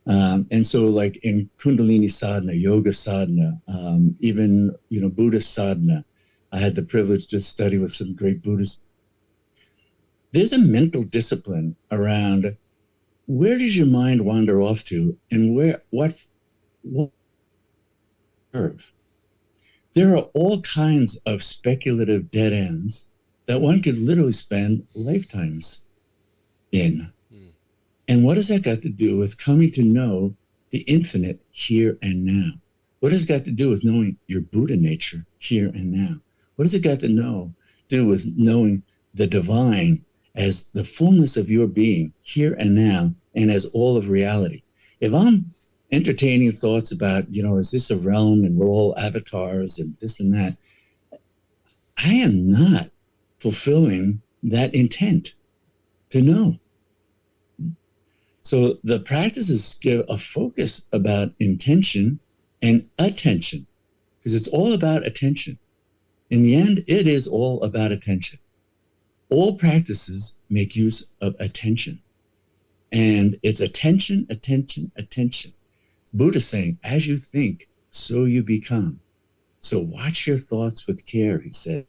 And so, like in Kundalini sadhana, yoga sadhana, even, you know, Buddhist sadhana, I had the privilege to study with some great Buddhists. There's a mental discipline around where does your mind wander off to, and what serve. There are all kinds of speculative dead ends that one could literally spend lifetimes in. And what has that got to do with coming to know the infinite here and now? What has it got to do with knowing your Buddha nature here and now? What has it got to do with knowing the divine as the fullness of your being here and now, and as all of reality? If I'm entertaining thoughts about, you know, is this a realm and we're all avatars and this and that, I am not fulfilling that intent to know. So the practices give a focus about intention and attention, because it's all about attention. In the end, it is all about attention. All practices make use of attention. And it's attention, attention, attention. Buddha saying, as you think, so you become. So watch your thoughts with care, he said.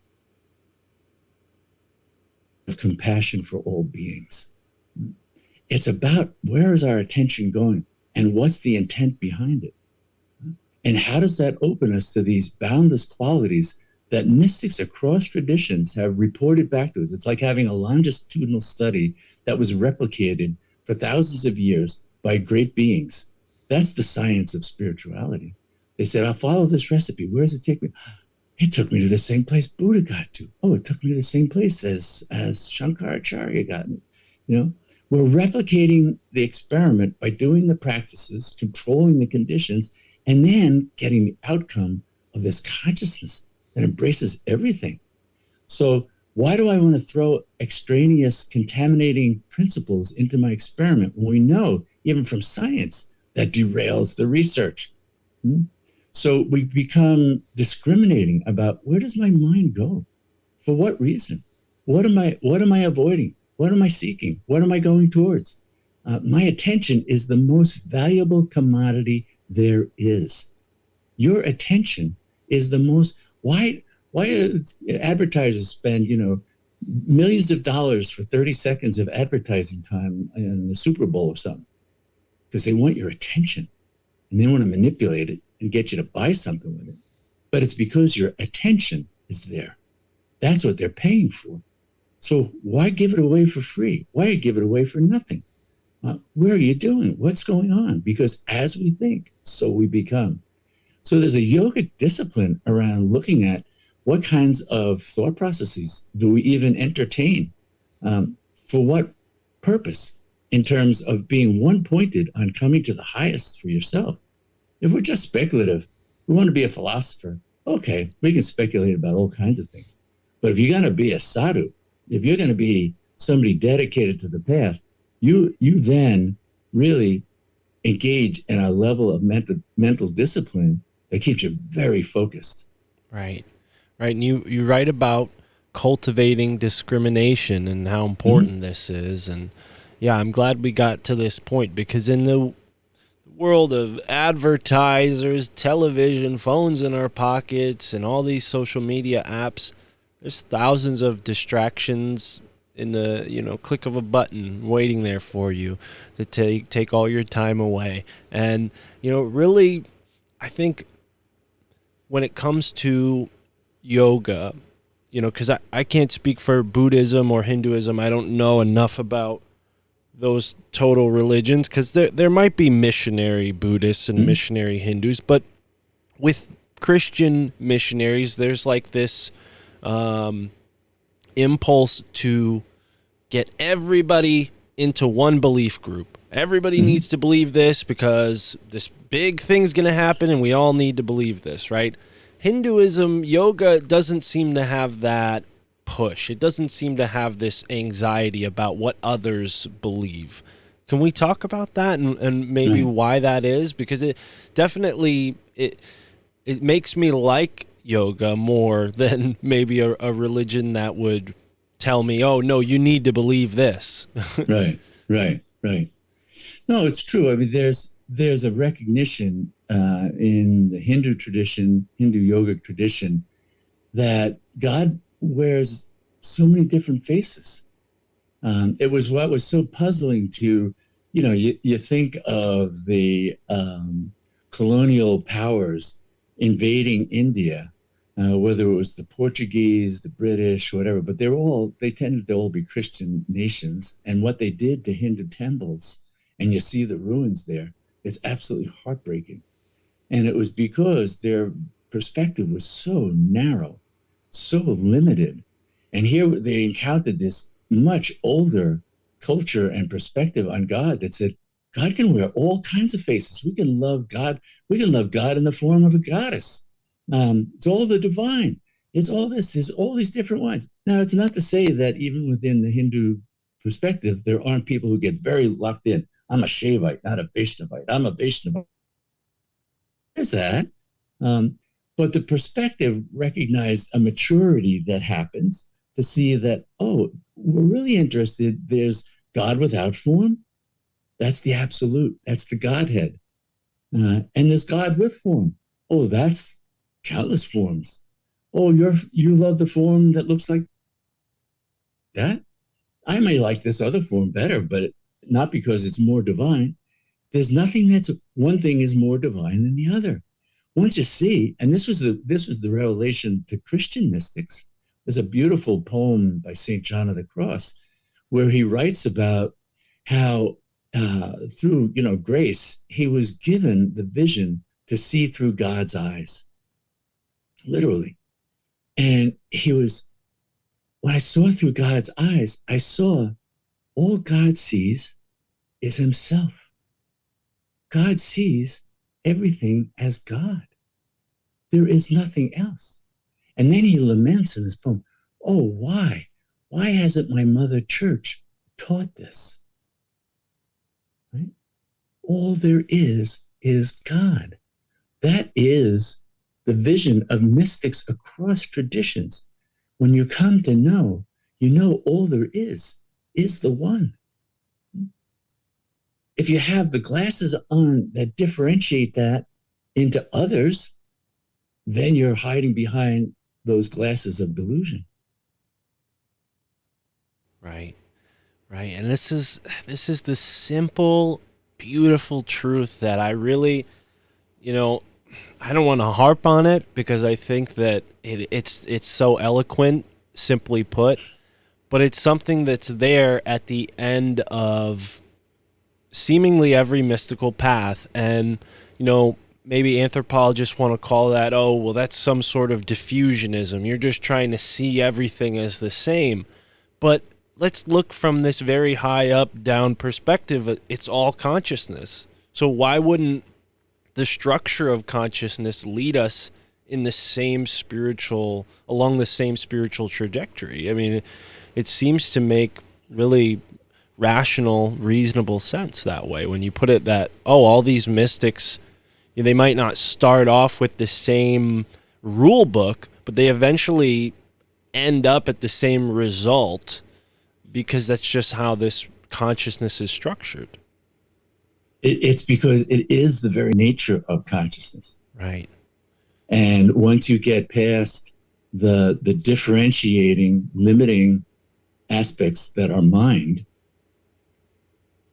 Of compassion for all beings. It's about where is our attention going and what's the intent behind it. And how does that open us to these boundless qualities that mystics across traditions have reported back to us? It's like having a longitudinal study that was replicated for thousands of years by great beings. That's the science of spirituality. They said, I'll follow this recipe. Where does it take me? It took me to the same place Buddha got to. Oh, it took me to the same place as Shankaracharya got me. You know, we're replicating the experiment by doing the practices, controlling the conditions, and then getting the outcome of this consciousness that embraces everything. So why do I want to throw extraneous contaminating principles into my experiment when we know, even from science, that derails the research? So we become discriminating about, where does my mind go? For what reason? What am I avoiding? What am I seeking? What am I going towards? My attention is the most valuable commodity there is. Your attention is the most. Why advertisers spend, you know, millions of dollars for 30 seconds of advertising time in the Super Bowl or something? Because they want your attention, and they want to manipulate it and get you to buy something with it. but it's because your attention is there. That's what they're paying for. So why give it away for free? Why give it away for nothing? Where are you doing? What's going on? Because as we think, so we become. So there's a yogic discipline around looking at what kinds of thought processes do we even entertain? For what purpose? In terms of being one pointed on coming to the highest for yourself. If we're just speculative, we want to be a philosopher. Okay, we can speculate about all kinds of things. But if you're going to be a sadhu, if you're going to be somebody dedicated to the path, you then really engage in a level of mental discipline that keeps you very focused. Right. Right. And you write about cultivating discrimination and how important this is. And yeah, I'm glad we got to this point, because in the world of advertisers, television, phones in our pockets, and all these social media apps, there's thousands of distractions in the click of a button waiting there for you to take all your time away. And really, I think when it comes to yoga, because I can't speak for Buddhism or Hinduism. I don't know enough about those total religions, because there might be missionary Buddhists and missionary Hindus, but with Christian missionaries, there's like this impulse to get everybody into one belief group. Everybody needs to believe this because this big thing's going to happen and we all need to believe this, right? Hinduism, yoga doesn't seem to have that push. It doesn't seem to have this anxiety about what others believe. Can we talk about that and maybe why that is? Because it definitely, it makes me like yoga more than maybe a religion that would tell me, oh, no, you need to believe this. Right. No, it's true. I mean, there's a recognition in the Hindu tradition, Hindu yogic tradition, that God wears so many different faces. It was what was so puzzling to, you think of the colonial powers invading India, whether it was the Portuguese, the British, whatever, but they tended to all be Christian nations. And what they did to Hindu temples, and you see the ruins there, it's absolutely heartbreaking. And it was because their perspective was so narrow, so limited. And here they encountered this much older culture and perspective on God that said, God can wear all kinds of faces. We can love God. We can love God in the form of a goddess. It's all the divine. It's all this. There's all these different ones. Now, it's not to say that even within the Hindu perspective, there aren't people who get very locked in. I'm a Shaivite, not a Vaishnavite. I'm a Vaishnavite. There's that. But the perspective recognized a maturity that happens to see that, oh, we're really interested. There's God without form. That's the absolute. That's the Godhead. And there's God with form. Oh, that's countless forms. Oh, you love the form that looks like that? I may like this other form better, but not because it's more divine. There's nothing one thing is more divine than the other. Once you see, and this was the revelation to Christian mystics. There's a beautiful poem by St. John of the Cross where he writes about how through grace, he was given the vision to see through God's eyes, literally. And when I saw through God's eyes, I saw all God sees is himself. God sees everything as God. There is nothing else. And then he laments in this poem, oh, why? Why hasn't my mother church taught this? Right? All there is God. That is the vision of mystics across traditions. When you come to know, all there is the one. If you have the glasses on that differentiate that into others, then you're hiding behind those glasses of delusion. Right. And this is the simple, beautiful truth that I really, I don't want to harp on it because I think that it's so eloquent, simply put, but it's something that's there at the end of seemingly every mystical path. And, maybe anthropologists want to call that, oh, well, that's some sort of diffusionism. You're just trying to see everything as the same. But let's look from this very high up, down perspective. It's all consciousness. So why wouldn't the structure of consciousness lead us in the same spiritual, along the same spiritual trajectory? I mean, it seems to make really rational, reasonable sense that way when you put it that, oh, all these mystics, they might not start off with the same rule book, but they eventually end up at the same result because that's just how this consciousness is structured. It's because it is the very nature of consciousness. Right. And once you get past the differentiating, limiting aspects that are mind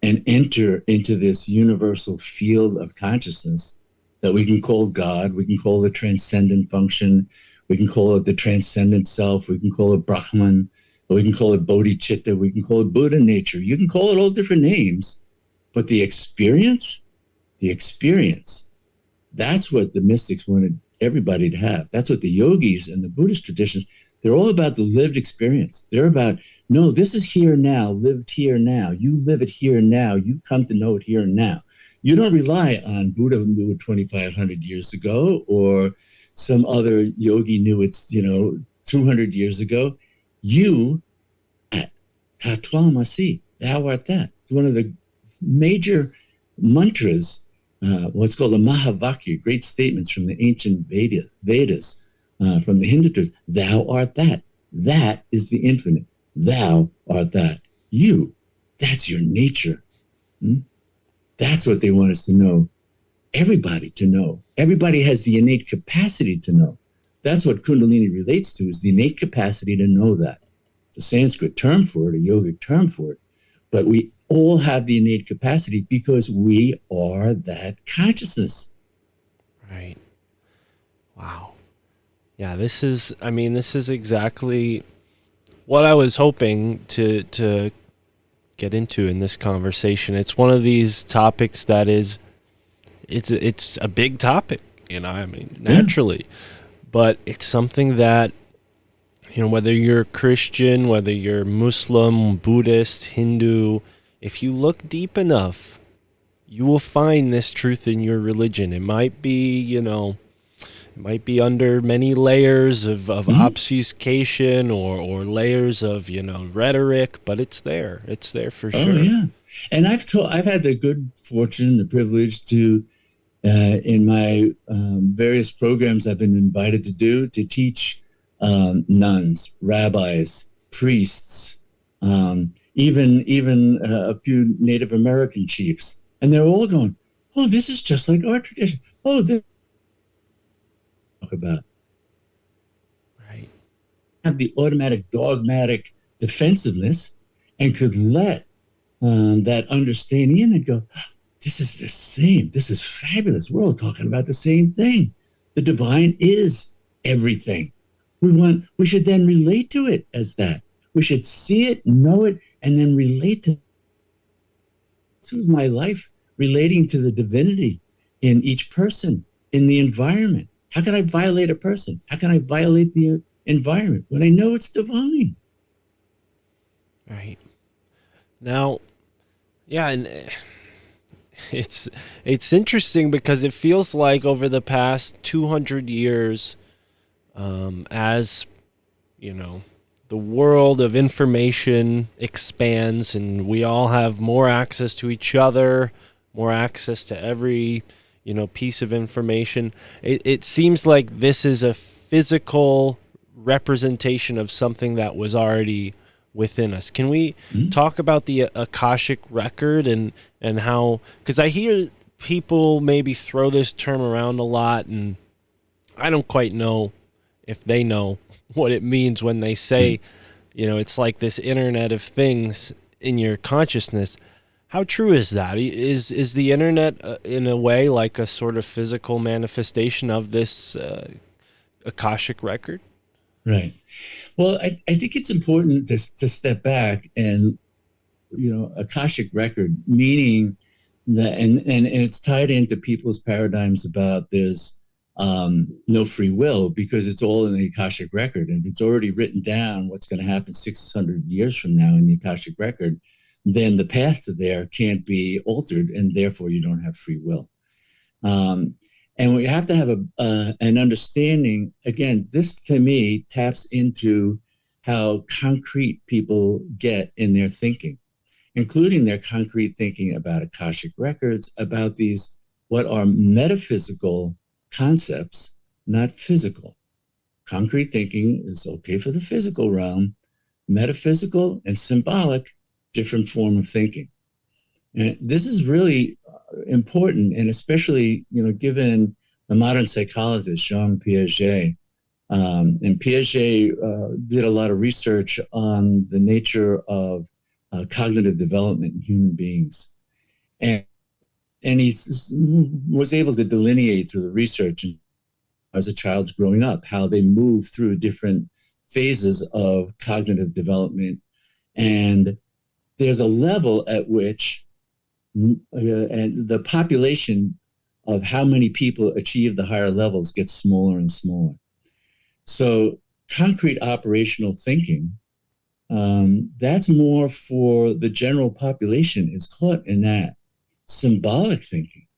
and enter into this universal field of consciousness that we can call God, we can call the transcendent function, we can call it the transcendent self, we can call it Brahman, we can call it bodhicitta, we can call it Buddha nature. You can call it all different names, but the experience, that's what the mystics wanted everybody to have. That's what the yogis and the Buddhist traditions, they're all about the lived experience. They're about, no, this is here now, lived here now. You live it here now. You come to know it here and now. You don't rely on Buddha who knew it 2,500 years ago or some other yogi knew it, 200 years ago. You, Tatwamasi, thou art that. It's one of the major mantras, what's called a Mahavakya, great statements from the ancient Vedas, from the Hindu tradition. Thou art that. That is the infinite. Thou art that. You, that's your nature. That's what they want us to know. Everybody to know. Everybody has the innate capacity to know. That's what Kundalini relates to, is the innate capacity to know that. It's a Sanskrit term for it, a yogic term for it. But we all have the innate capacity because we are that consciousness. Right. Wow. Yeah, this is exactly what I was hoping to get into in this conversation. It's one of these topics that is, it's a big topic, naturally, but it's something that, whether you're Christian, whether you're Muslim, Buddhist, Hindu, if you look deep enough, you will find this truth in your religion. It might be, it might be under many layers of obfuscation or layers of, rhetoric, but it's there. It's there for sure. Oh, yeah. And I've had the good fortune, the privilege to, in my various programs I've been invited to teach nuns, rabbis, priests, even a few Native American chiefs. And they're all going, oh, this is just like our tradition. Oh, this talk about. Right. Have the automatic dogmatic defensiveness and could let that understanding in and go, this is the same. This is fabulous. We're all talking about the same thing. The divine is everything. We should then relate to it as that. We should see it, know it, and then relate to it. This was my life relating to the divinity in each person, in the environment. How can I violate a person? How can I violate the environment when I know it's divine? Right. Now, yeah, and it's interesting because it feels like over the past 200 years, as the world of information expands and we all have more access to each other, more access to every piece of information, it seems like this is a physical representation of something that was already within us. Can we talk about the Akashic record and how, because I hear people maybe throw this term around a lot and I don't quite know if they know what it means when they say, it's like this internet of things in your consciousness. How true is that? Is the internet in a way like a sort of physical manifestation of this akashic record? Right. Well, I think it's important to step back and, Akashic record, meaning that, and it's tied into people's paradigms about there's no free will because it's all in the Akashic record. And if it's already written down what's going to happen 600 years from now in the Akashic record, then the path to there can't be altered, and therefore you don't have free will. Um, and we have to have an understanding. Again, this to me taps into how concrete people get in their thinking, including their concrete thinking about Akashic records, about these, what are metaphysical concepts, not physical. Concrete thinking is okay for the physical realm, metaphysical and symbolic, different form of thinking. And this is really important, and especially, given the modern psychologist Jean Piaget. And Piaget did a lot of research on the nature of cognitive development in human beings, and he was able to delineate through the research as a child's growing up how they move through different phases of cognitive development, and there's a level at which and the population of how many people achieve the higher levels gets smaller and smaller. So concrete operational thinking, that's more for the general population, is caught in that symbolic thinking.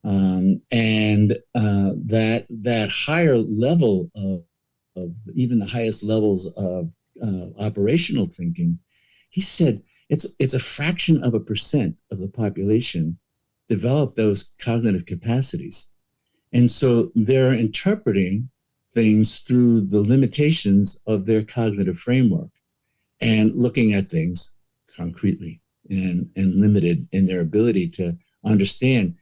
And that higher level of even the highest levels of operational thinking, he said it's a fraction of a percent of the population develop those cognitive capacities. And so they're interpreting things through the limitations of their cognitive framework and looking at things concretely and limited in their ability to understand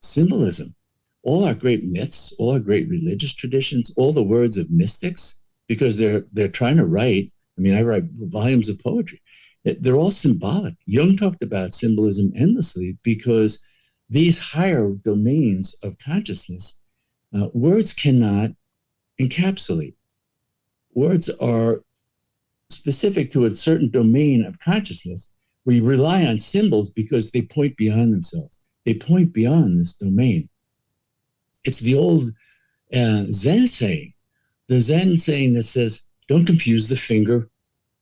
symbolism. All our great myths, all our great religious traditions, all the words of mystics, because they're trying to write. I mean, I write volumes of poetry. They're all symbolic. Jung talked about symbolism endlessly because these higher domains of consciousness, words cannot encapsulate. Words are specific to a certain domain of consciousness. We rely on symbols because they point beyond themselves. They point beyond this domain. It's the old Zen saying, the Zen saying that says, don't confuse the finger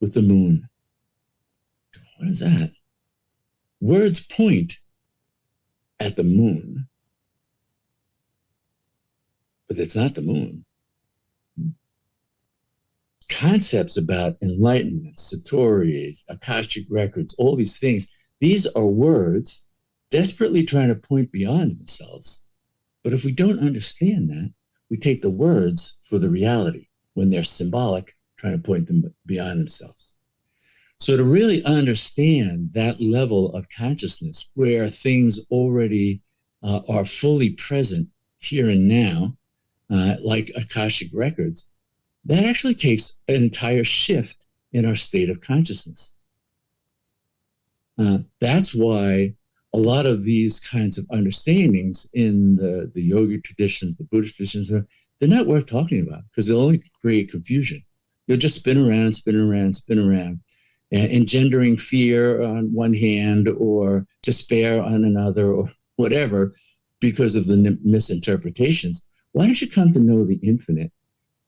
with the moon. What is that? Words point at the moon, but it's not the moon. Concepts about enlightenment, Satori, Akashic records, all these things, these are words desperately trying to point beyond themselves. But if we don't understand that, we take the words for the reality when they're symbolic, trying to point them beyond themselves. So to really understand that level of consciousness where things already are fully present here and now, like Akashic records, that actually takes an entire shift in our state of consciousness. That's why a lot of these kinds of understandings in the yoga traditions, the Buddhist traditions, they're not worth talking about because they'll only create confusion. You'll just spin around and spin around and spin around, engendering fear on one hand or despair on another or whatever because of the misinterpretations. Why don't you come to know the infinite?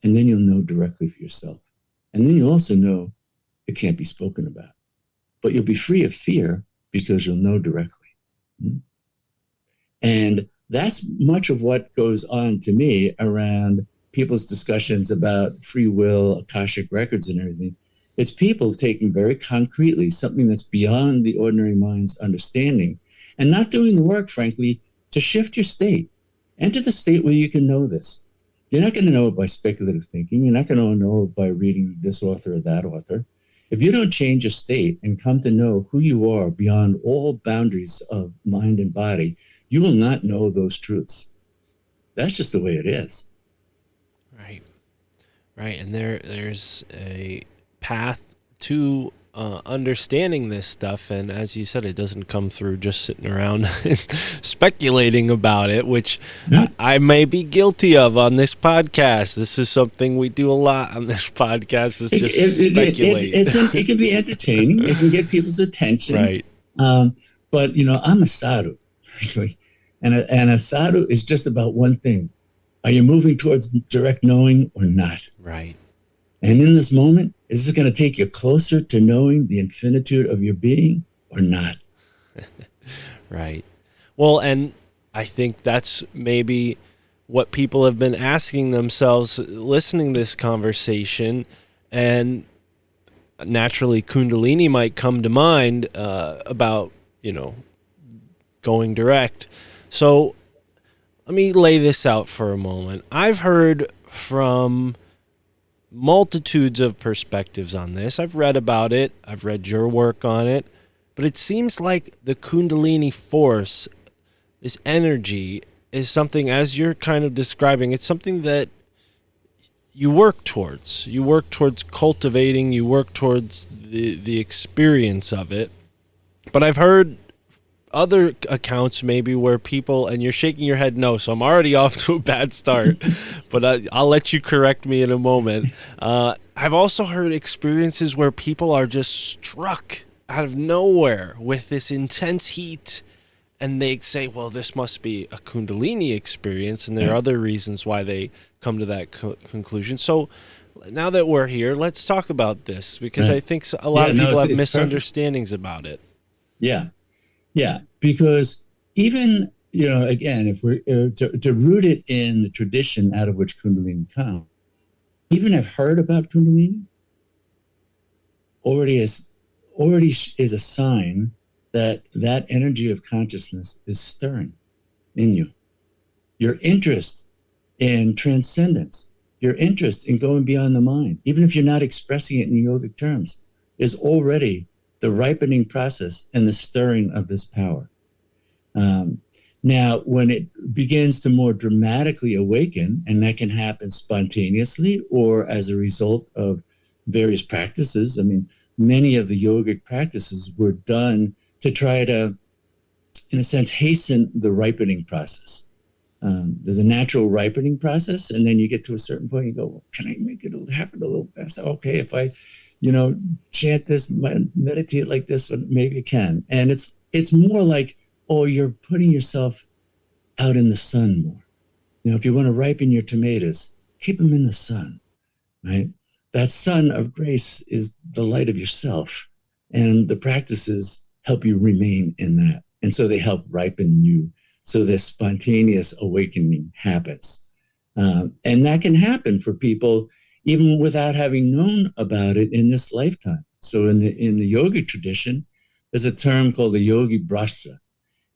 And then you'll know directly for yourself. And then you'll also know it can't be spoken about. But you'll be free of fear because you'll know directly. And that's much of what goes on to me around people's discussions about free will, Akashic records, and everything. It's people taking very concretely something that's beyond the ordinary mind's understanding and not doing the work, frankly, to shift your state. Enter the state where you can know this. You're not going to know it by speculative thinking. You're not going to know it by reading this author or that author. If you don't change your state and come to know who you are beyond all boundaries of mind and body, you will not know those truths. That's just the way it is. Right. Right. And there's a path to understanding this stuff. And as you said, it doesn't come through just sitting around speculating about it, which I may be guilty of on this podcast. This is something we do a lot on this podcast, is just speculate. It can be entertaining. It can get people's attention. Right. But, you know, I'm a sadhu, actually. And a sadhu is just about one thing. Are you moving towards direct knowing or not? Right. And in this moment, is this going to take you closer to knowing the infinitude of your being or not? Right. Well, and I think that's maybe what people have been asking themselves listening to this conversation. And naturally, Kundalini might come to mind about, you know, going direct. So let me lay this out for a moment. I've heard from multitudes of perspectives on this. I've read about it. I've read your work on it. But it seems like the Kundalini force, this energy, is something, as you're kind of describing, it's something that you work towards. You work towards cultivating. You work towards the experience of it. But I've heard other accounts maybe where people, and you're shaking your head no, so I'm already off to a bad start, but I'll let you correct me in a moment. I've also heard experiences where people are just struck out of nowhere with this intense heat, and they say, well, this must be a Kundalini experience, and there are other reasons why they come to that conclusion. So now that we're here, let's talk about this, because I think a lot of people have misunderstandings about it. Yeah, because even, you know, again, if we're to root it in the tradition out of which Kundalini comes, even have heard about Kundalini already is a sign that that energy of consciousness is stirring in you. Your interest in transcendence, your interest in going beyond the mind, even if you're not expressing it in yogic terms, is already the ripening process and the stirring of this power. Now, when it begins to more dramatically awaken, and that can happen spontaneously or as a result of various practices. I mean, many of the yogic practices were done to try to, in a sense, hasten the ripening process. There's a natural ripening process, and then you get to a certain point, you go, well, can I make it happen a little faster? Okay, if I, you know, chant this, meditate like this, maybe it can. And it's more like, oh, you're putting yourself out in the sun more. You know, if you want to ripen your tomatoes, keep them in the sun, right? That sun of grace is the light of yourself. And the practices help you remain in that. And so they help ripen you. So this spontaneous awakening happens. And that can happen for people even without having known about it in this lifetime. So in the yogic tradition, there's a term called the yogi brashta.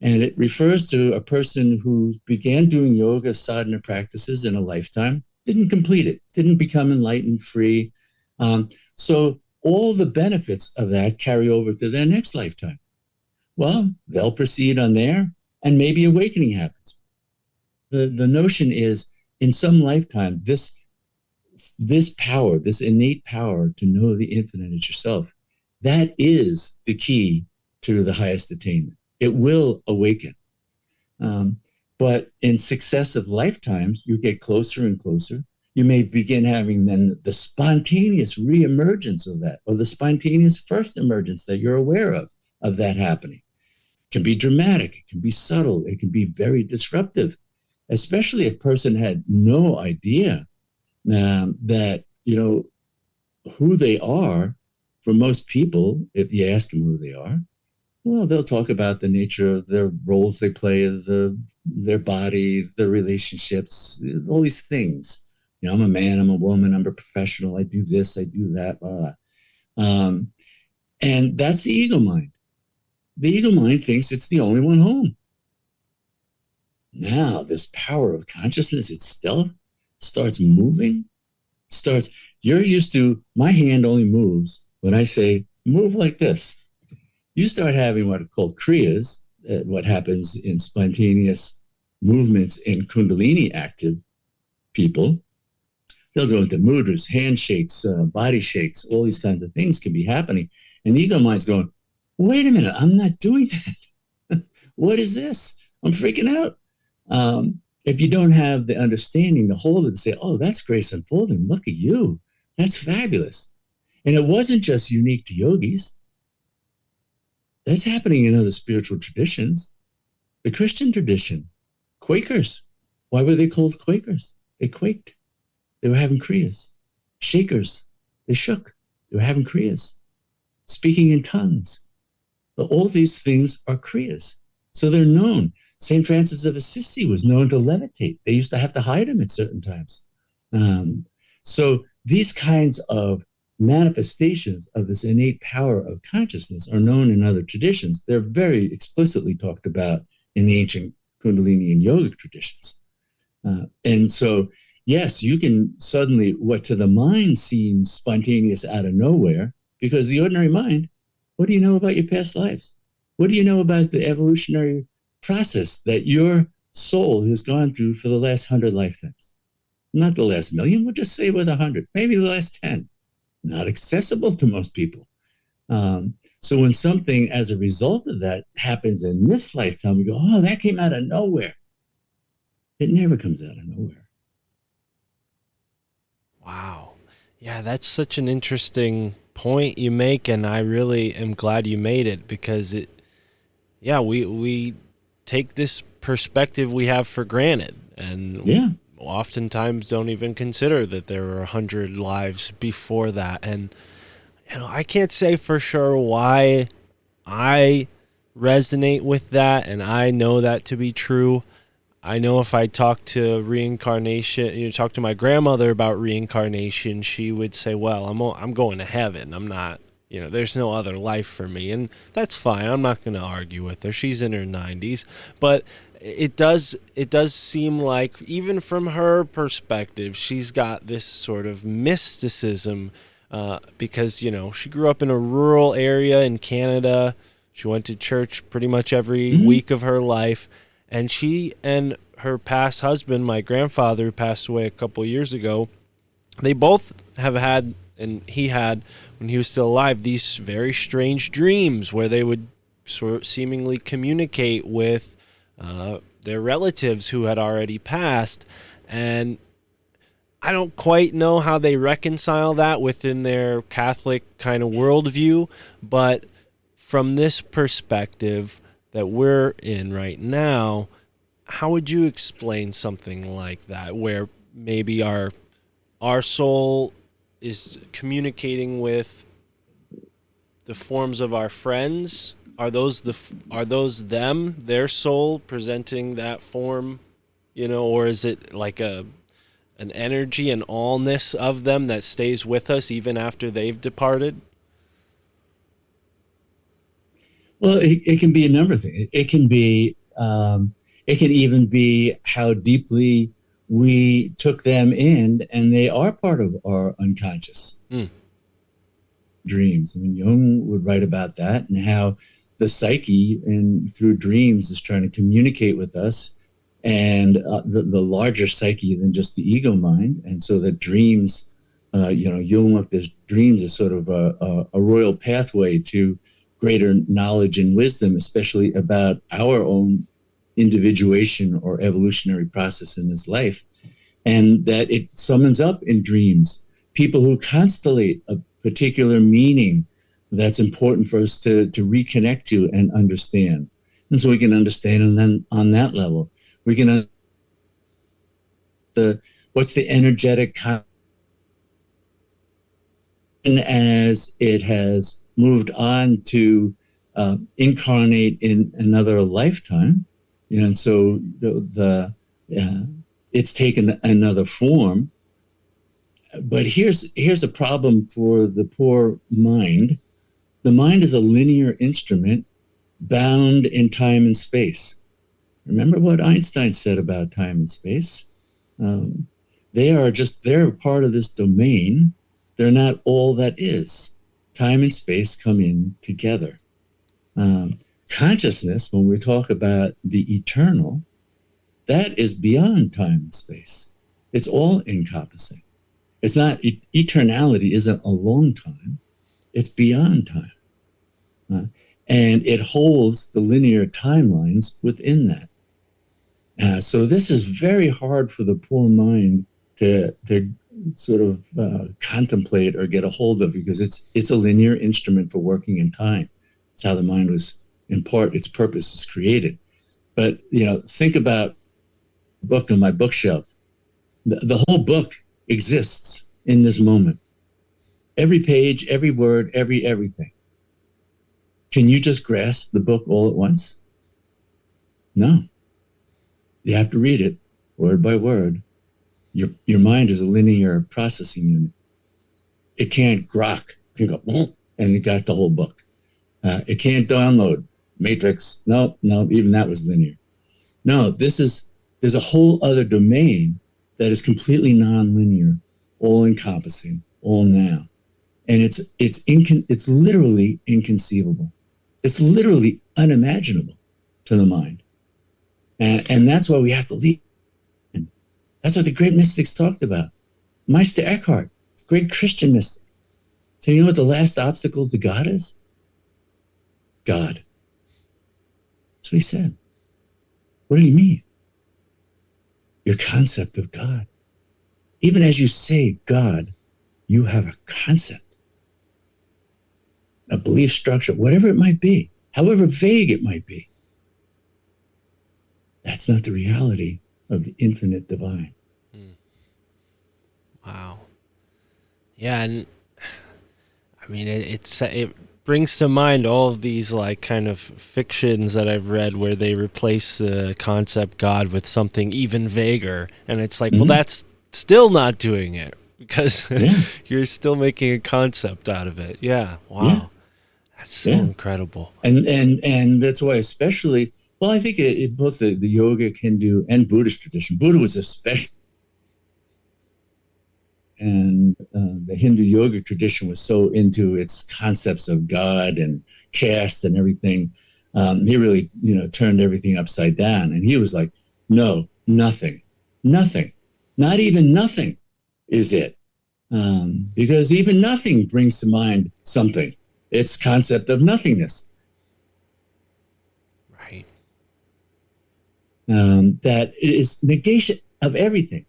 And it refers to a person who began doing yoga sadhana practices in a lifetime, didn't complete it, didn't become enlightened, free. So all the benefits of that carry over to their next lifetime. Well, they'll proceed on there, and maybe awakening happens. The notion is, in some lifetime, this power, this innate power to know the infinite as yourself, that is the key to the highest attainment. It will awaken. But in successive lifetimes, you get closer and closer. You may begin having then the spontaneous reemergence of that, or the spontaneous first emergence that you're aware of that happening. It can be dramatic, it can be subtle, it can be very disruptive, especially if a person had no idea that, you know, who they are. For most people, if you ask them who they are, well, they'll talk about the nature of their roles they play, their body, their relationships, all these things. You know, I'm a man, I'm a woman, I'm a professional, I do this, I do that, blah, blah. And that's the ego mind. The ego mind thinks it's the only one home. Now, this power of consciousness itself starts moving, you're used to, my hand only moves when I say, move like this. You start having what are called Kriyas, what happens in spontaneous movements in Kundalini active people. They'll go into mudras, handshakes, body shakes, all these kinds of things can be happening. And the ego mind's going, wait a minute, I'm not doing that. What is this? I'm freaking out. If you don't have the understanding to hold it and say, oh, that's grace unfolding. Look at you. That's fabulous. And it wasn't just unique to yogis. That's happening in other spiritual traditions. The Christian tradition, Quakers. Why were they called Quakers? They quaked. They were having Kriyas. Shakers. They shook. They were having Kriyas. Speaking in tongues. But all these things are Kriyas. So they're known. St. Francis of Assisi was known to levitate. They used to have to hide him at certain times. So these kinds of manifestations of this innate power of consciousness are known in other traditions. They're very explicitly talked about in the ancient Kundalini and yogic traditions. And so, yes, you can suddenly, what to the mind seems spontaneous out of nowhere, because the ordinary mind, what do you know about your past lives? What do you know about the evolutionary process that your soul has gone through for the last 100 lifetimes? Not the last million, we'll just say with 100, maybe the last 10. Not accessible to most people. So when something as a result of that happens in this lifetime, we go, oh, that came out of nowhere. It never comes out of nowhere. Wow. Yeah, that's such an interesting point you make, and I really am glad you made it, because we take this perspective we have for granted, and yeah. Oftentimes don't even consider that there were 100 lives before that. And I can't say for sure why I resonate with that, and I know that to be true. I know if I talk to reincarnation, talk to my grandmother about reincarnation, she would say, well, I'm going to heaven. I'm not, there's no other life for me. And that's fine. I'm not going to argue with her. She's in her 90s. But it does seem like, even from her perspective, she's got this sort of mysticism, because, she grew up in a rural area in Canada. She went to church pretty much every week of her life. And she and her past husband, my grandfather, who passed away a couple years ago, they both have had, and he had, when he was still alive, these very strange dreams where they would sort of seemingly communicate with their relatives who had already passed. And I don't quite know how they reconcile that within their Catholic kind of worldview, but from this perspective that we're in right now, how would you explain something like that, where maybe our soul is communicating with the forms of our friends? Are those them, their soul presenting that form, or is it like an energy, an allness of them that stays with us even after they've departed? Well, it can be a number of things. It can even be how deeply we took them in, and they are part of our unconscious dreams. I mean, Jung would write about that, and how the psyche, and through dreams, is trying to communicate with us, and the larger psyche than just the ego mind. And so that dreams, Jung looked at dreams as sort of a royal pathway to greater knowledge and wisdom, especially about our own individuation or evolutionary process in this life. And that it summons up in dreams people who constellate a particular meaning that's important for us to reconnect to and understand. And so we can understand, and then on that level, we can what's the energetic as it has moved on to incarnate in another lifetime, and so it's taken another form. But here's a problem for the poor mind. The mind is a linear instrument bound in time and space. Remember what Einstein said about time and space? They're part of this domain. They're not all that is. Time and space come in together. Consciousness, when we talk about the eternal, that is beyond time and space. It's all encompassing. It's not, eternality isn't a long time, it's beyond time. And it holds the linear timelines within that. So this is very hard for the poor mind to sort of contemplate or get a hold of, because it's a linear instrument for working in time. It's how the mind was, in part, its purpose is created. But think about the book on my bookshelf. The whole book exists in this moment. Every page, every word, everything. Can you just grasp the book all at once? No. You have to read it word by word. Your mind is a linear processing unit. It can't grok. You go, and you got the whole book. It can't download Matrix. No, even that was linear. No, there's a whole other domain that is completely non-linear, all encompassing, all now. And it's literally inconceivable. It's literally unimaginable to the mind. And that's why we have to leave. That's what the great mystics talked about. Meister Eckhart, great Christian mystic. So you know what the last obstacle to God is? God. That's what he said. What do you mean? Your concept of God. Even as you say God, you have a concept, a belief structure, whatever it might be, however vague it might be. That's not the reality of the infinite divine. Wow. Yeah, and I mean, it brings to mind all of these like kind of fictions that I've read where they replace the concept God with something even vaguer, and it's like, well, that's still not doing it, because you're still making a concept out of it. Yeah. Wow. Yeah. That's so incredible. And that's why, especially, well, I think it both the yogic, Hindu, and Buddhist tradition. Buddha was especially, and the Hindu yogic tradition was so into its concepts of God and caste and everything. He really, turned everything upside down. And he was like, no, nothing, not even nothing is it. Because even nothing brings to mind something. It's concept of nothingness. Right. That is negation of everything.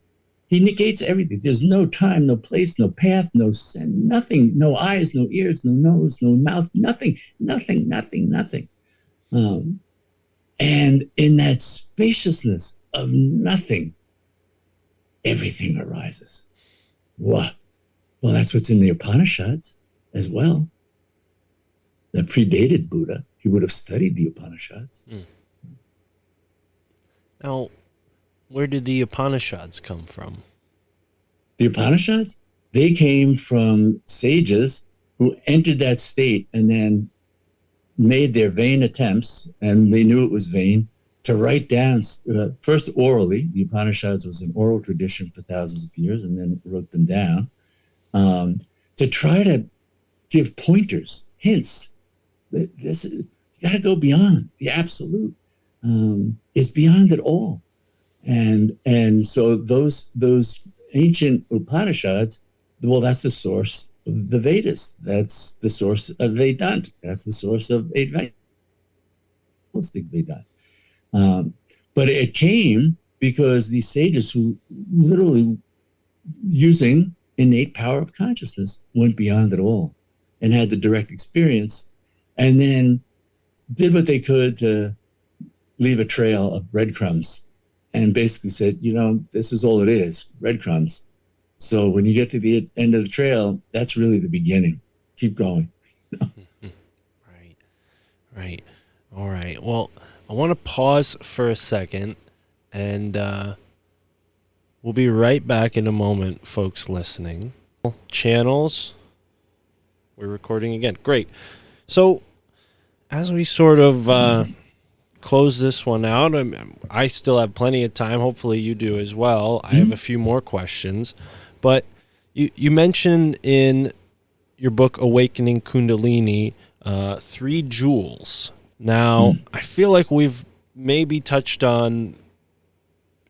He negates everything. There's no time, no place, no path, no sin, nothing, no eyes, no ears, no nose, no mouth, nothing. And in that spaciousness of nothing, everything arises. What? Well, that's what's in the Upanishads as well. That predated Buddha. He would have studied the Upanishads. Now, where did the Upanishads come from? The Upanishads? They came from sages who entered that state and then made their vain attempts, and they knew it was vain, to write down, first orally. The Upanishads was an oral tradition for thousands of years, and then wrote them down, to try to give pointers, hints. This, you got to go beyond the absolute. Is beyond it all. And so those ancient Upanishads, well, that's the source of the Vedas. That's the source of Vedanta. That's the source of Advaita. But it came because these sages, who literally, using innate power of consciousness, went beyond it all and had the direct experience, and then did what they could to leave a trail of breadcrumbs, and basically said, this is all it is, breadcrumbs. So when you get to the end of the trail, that's really the beginning. Keep going. Right. All right. Well, I want to pause for a second, and we'll be right back in a moment, folks listening. Channels. We're recording again. Great. So as we sort of close this one out, I still have plenty of time. Hopefully you do as well. I have a few more questions. But you mentioned in your book, Awakening Kundalini, 3 jewels. Now, I feel like we've maybe touched on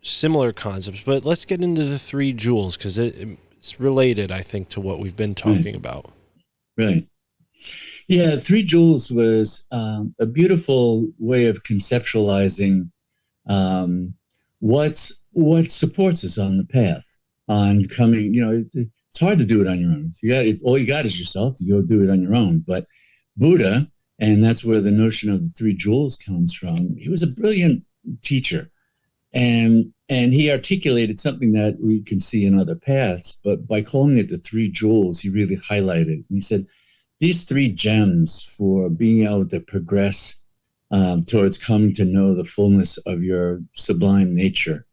similar concepts, but let's get into the 3 jewels, because it's related, I think, to what we've been Right, talking about. right. Yeah, Three Jewels was a beautiful way of conceptualizing um, what supports us on the path on coming. It's hard to do it on your own. All you got is yourself. You go do it on your own. But Buddha, and that's where the notion of the three jewels comes from. He was a brilliant teacher, and he articulated something that we can see in other paths. But by calling it the three jewels, he really highlighted. And he said these three gems for being able to progress towards coming to know the fullness of your sublime nature.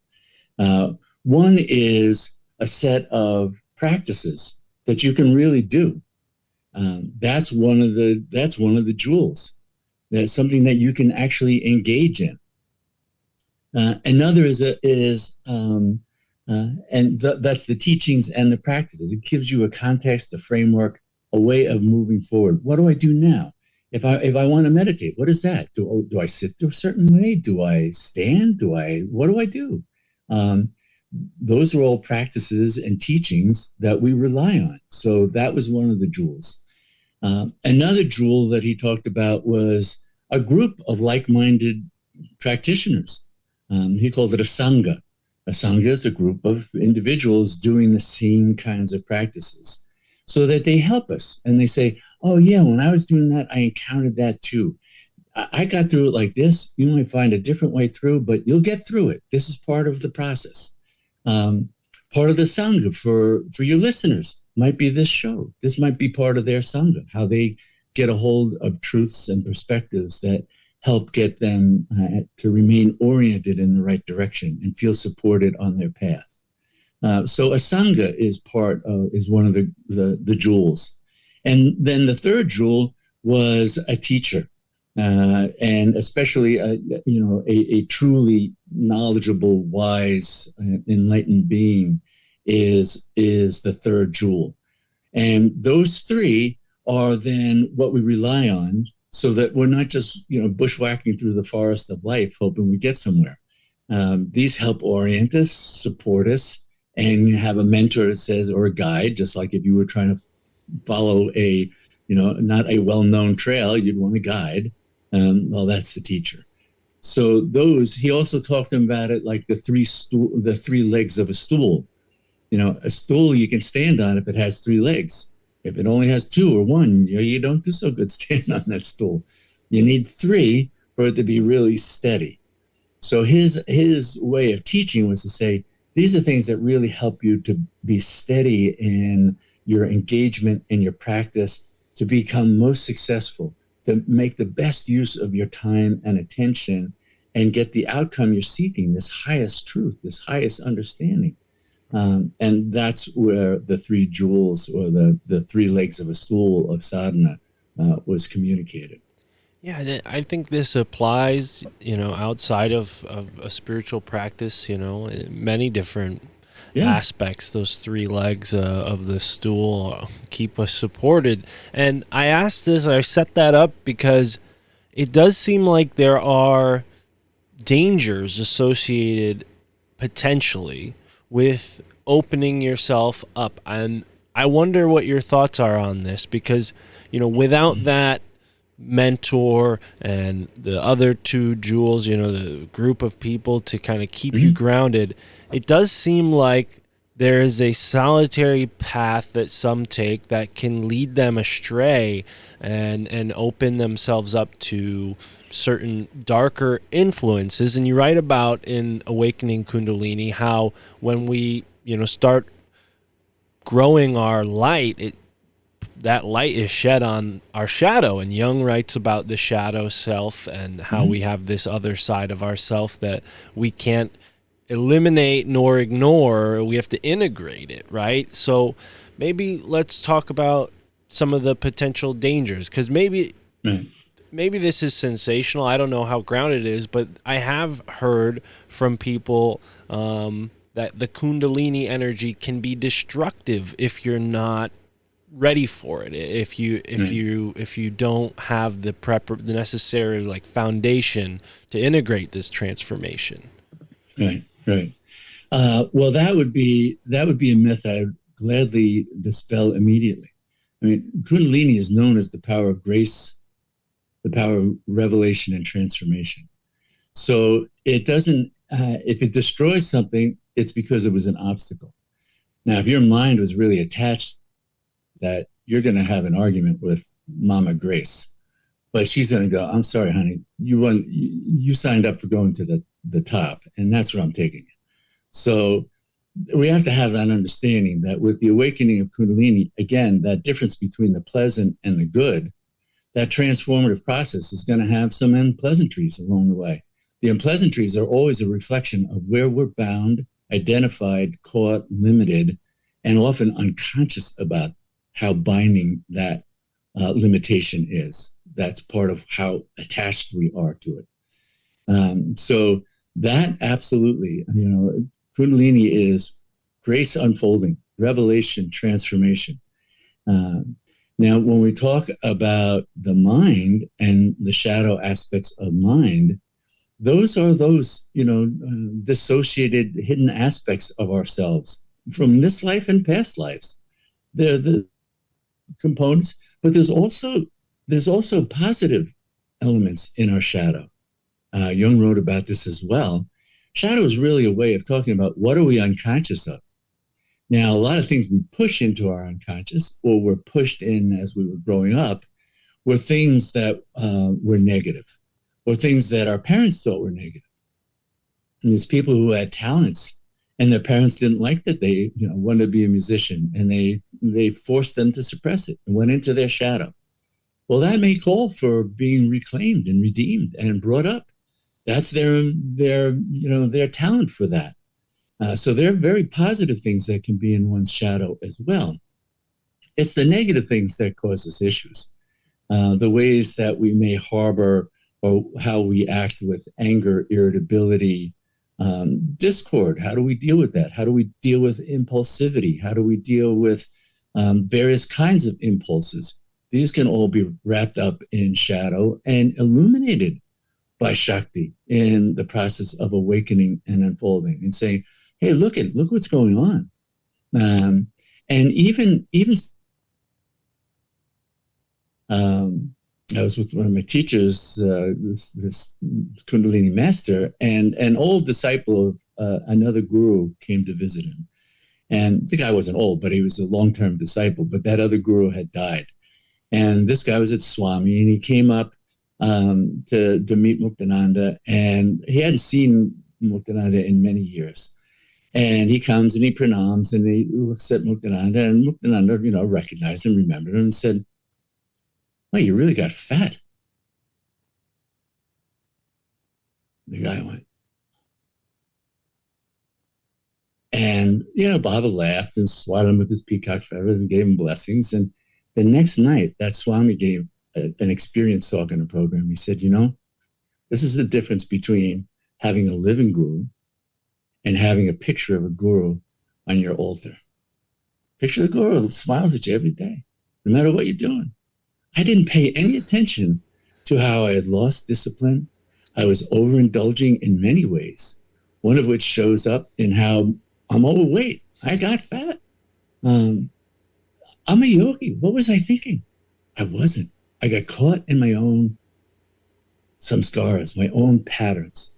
Uh, One is a set of practices that you can really do. That's one of the jewels. That's something that you can actually engage in. Another that's the teachings and the practices. It gives you a context, a framework, a way of moving forward. What do I do now? If I want to meditate, what is that? Do I sit a certain way? Do I stand? What do I do? Um, those are all practices and teachings that we rely on. So that was one of the jewels. Another jewel that he talked about was a group of like-minded practitioners. He called it a sangha. A sangha is a group of individuals doing the same kinds of practices so that they help us. And they say, oh, yeah, when I was doing that, I encountered that too. I got through it like this. You might find a different way through, but you'll get through it. This is part of the process. Um, Part of the sangha for your listeners might be this show. This might be part of their sangha, how they get a hold of truths and perspectives that help get them to remain oriented in the right direction and feel supported on their path. So a sangha is one of the jewels, and then the third jewel was a teacher, and especially a truly knowledgeable, wise, enlightened being is the third jewel. And those three are then what we rely on so that we're not just, bushwhacking through the forest of life, hoping we get somewhere. These help orient us, support us, and you have a mentor that says, or a guide, just like if you were trying to follow not a well-known trail, you'd want a guide. Well, that's the teacher. So he also talked about it like the three legs of a stool. A stool you can stand on if it has three legs. If it only has two or one, you don't do so good standing on that stool. You need three for it to be really steady. So his way of teaching was to say, these are things that really help you to be steady in your engagement in your practice, to become most successful, to make the best use of your time and attention and get the outcome you're seeking, this highest truth, this highest understanding. And that's where the three jewels, or the three legs of a stool of sadhana, was communicated. Yeah, and I think this applies, outside of a spiritual practice, in many different Yeah. aspects. Those three legs of the stool keep us supported. And I set that up because it does seem like there are dangers associated potentially with opening yourself up. And I wonder what your thoughts are on this, because, without that mentor and the other two jewels, the group of people to kind of keep you grounded, it does seem like there is a solitary path that some take that can lead them astray and open themselves up to certain darker influences. And you write about in Awakening Kundalini how when we, start growing our light, that light is shed on our shadow. And Jung writes about the shadow self and how we have this other side of ourself that we can't eliminate nor ignore. We have to integrate it, right? So maybe let's talk about some of the potential dangers, because maybe this is sensational. I don't know how grounded it is, but I have heard from people that the Kundalini energy can be destructive if you're not ready for it, if you don't have the necessary foundation to integrate this transformation. Right. Well, that would be a myth gladly dispel immediately. I mean, Kundalini is known as the power of grace, the power of revelation and transformation. So it doesn't, if it destroys something, it's because it was an obstacle. Now, if your mind was really attached, that you're going to have an argument with Mama Grace, but she's going to go, I'm sorry, honey, you signed up for going to the top, and that's where I'm taking you. So we have to have that understanding that with the awakening of Kundalini, again, that difference between the pleasant and the good, that transformative process is going to have some unpleasantries along the way. The unpleasantries are always a reflection of where we're bound, identified, caught, limited, and often unconscious about how binding that limitation is. That's part of how attached we are to it. So that absolutely, Kundalini is grace unfolding, revelation, transformation. Now, when we talk about the mind and the shadow aspects of mind, those are those, dissociated, hidden aspects of ourselves from this life and past lives. They're the components, but there's also positive elements in our shadow. Jung wrote about this as well. Shadow is really a way of talking about what are we unconscious of. Now, a lot of things we push into our unconscious or were pushed in as we were growing up were things that were negative or things that our parents thought were negative. And there's people who had talents and their parents didn't like that they wanted to be a musician, and they forced them to suppress it and went into their shadow. Well, that may call for being reclaimed and redeemed and brought up. That's their talent for that. So there are very positive things that can be in one's shadow as well. It's the negative things that cause us issues. The ways that we may harbor or how we act with anger, irritability, discord. How do we deal with that? How do we deal with impulsivity? How do we deal with various kinds of impulses? These can all be wrapped up in shadow and illuminated by Shakti in the process of awakening and unfolding and saying, hey, look what's going on. And even I was with one of my teachers, this Kundalini master, and an old disciple of another guru came to visit him. And the guy wasn't old, but he was a long-term disciple, but that other guru had died. And this guy was at Swami, and he came up to meet Muktananda, and he hadn't seen Muktananda in many years. And he comes and he pranams and he looks at Muktananda, and Muktananda, recognized him, remembered him, and said, "Oh, you really got fat." The guy went. And, Baba laughed and swatted him with his peacock feathers and gave him blessings. And the next night, that Swami gave an experience talk in a program. He said, this is the difference between having a living guru and having a picture of a guru on your altar. Picture of the guru that smiles at you every day, no matter what you're doing. I didn't pay any attention to how I had lost discipline. I was overindulging in many ways, one of which shows up in how I'm overweight. I got fat. I'm a yogi. What was I thinking? I wasn't. I got caught in my own samskaras, my own patterns.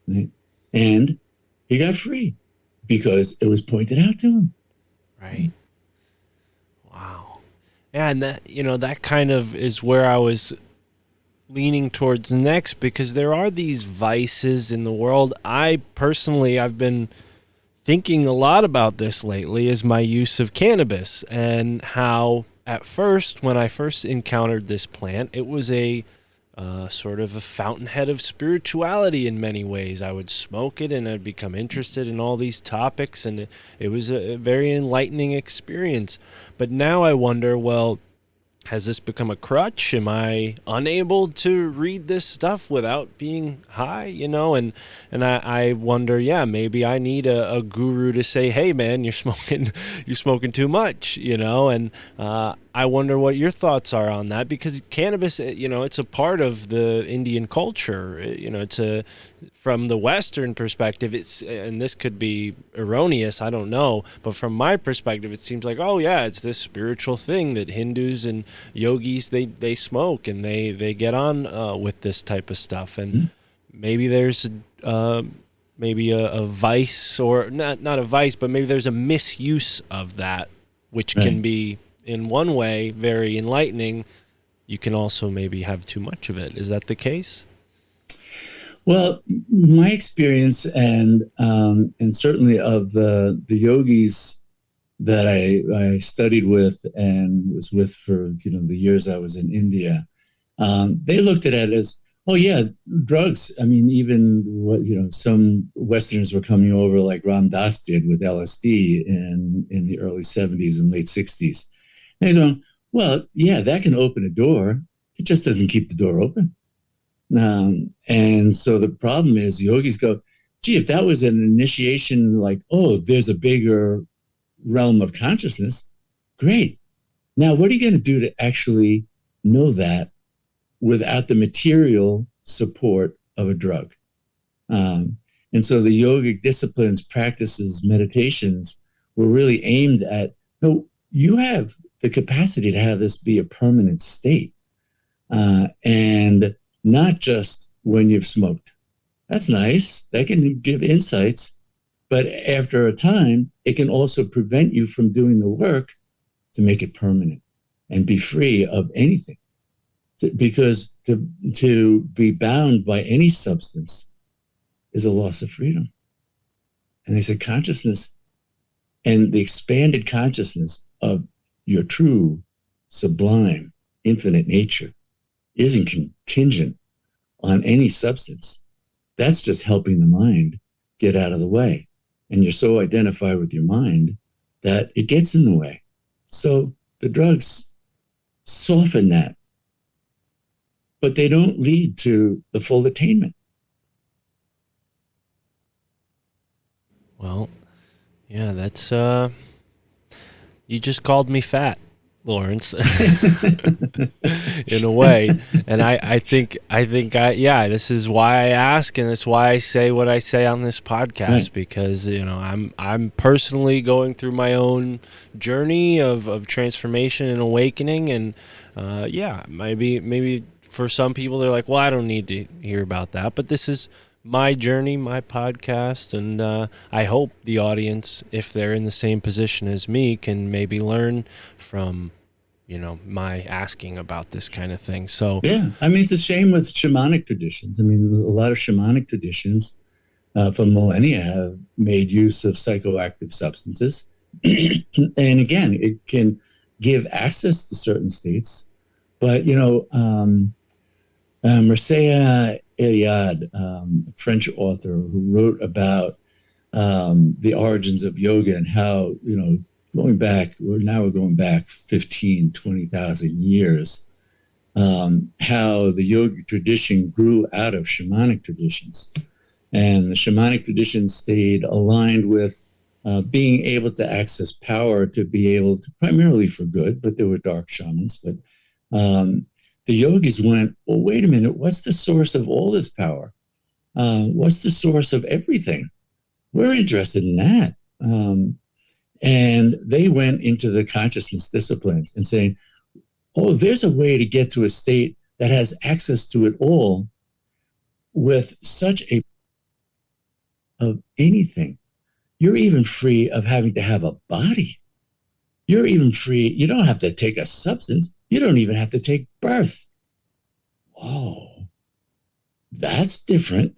Right? And he got free because it was pointed out to him. Right. Wow. Yeah, and that kind of is where I was leaning towards next, because there are these vices in the world. I've been thinking a lot about this lately, is my use of cannabis, and how at first, when I first encountered this plant, it was a sort of a fountainhead of spirituality in many ways. I would smoke it and I'd become interested in all these topics, and it was a very enlightening experience. But now I wonder, well, has this become a crutch? Am I unable to read this stuff without being high? And I wonder, maybe I need a guru to say, hey man, you're smoking too much, and I wonder what your thoughts are on that, because cannabis, it's a part of the Indian culture. It's from the Western perspective, and this could be erroneous, I don't know, but from my perspective, it seems like, oh yeah, it's this spiritual thing that Hindus and yogis, they smoke and they get on with this type of stuff. And maybe there's maybe a vice, or not a vice, but maybe there's a misuse of that, which can be, in one way, very enlightening. You can also maybe have too much of it. Is that the case? Well, my experience, and certainly of the yogis that I studied with and was with for the years I was in India, they looked at it as, oh yeah, drugs. I mean, even what some Westerners were coming over, like Ram Dass did with LSD in the early 70s and late 60s. And they're going, well, yeah, that can open a door. It just doesn't keep the door open. And so the problem is, yogis go, gee, if that was an initiation, like, oh, there's a bigger realm of consciousness, great. Now, what are you going to do to actually know that without the material support of a drug? And so the yogic disciplines, practices, meditations were really aimed at, no, you have the capacity to have this be a permanent state, and not just when you've smoked. That's nice. That can give insights, but after a time, it can also prevent you from doing the work to make it permanent and be free of anything. Because to be bound by any substance is a loss of freedom. And they said consciousness and the expanded consciousness of your true, sublime, infinite nature isn't contingent on any substance. That's just helping the mind get out of the way. And you're so identified with your mind that it gets in the way. So the drugs soften that, but they don't lead to the full attainment. Well, yeah, that's you just called me fat, Lawrence, in a way. And I think this is why I ask, and it's why I say what I say on this podcast, right. Because I'm personally going through my own journey of transformation and awakening, and maybe for some people they're like, well, I don't need to hear about that, but this is my journey, my podcast, and I hope the audience, if they're in the same position as me, can maybe learn from my asking about this kind of thing. So yeah, I mean, it's a shame with shamanic traditions. I mean, a lot of shamanic traditions for millennia have made use of psychoactive substances. And again, it can give access to certain states, but Mircea Eliade, a French author who wrote about the origins of yoga and how, we're going back 15, 20,000 years, how the yoga tradition grew out of shamanic traditions. And the shamanic tradition stayed aligned with being able to access power, to be able to, primarily for good, but there were dark shamans, but the yogis went, well, wait a minute, what's the source of all this power? What's the source of everything? We're interested in that. And they went into the consciousness disciplines and saying, oh, there's a way to get to a state that has access to it all with such a of anything. You're even free of having to have a body. You're even free. You don't have to take a substance. You don't even have to take birth. Whoa, that's different.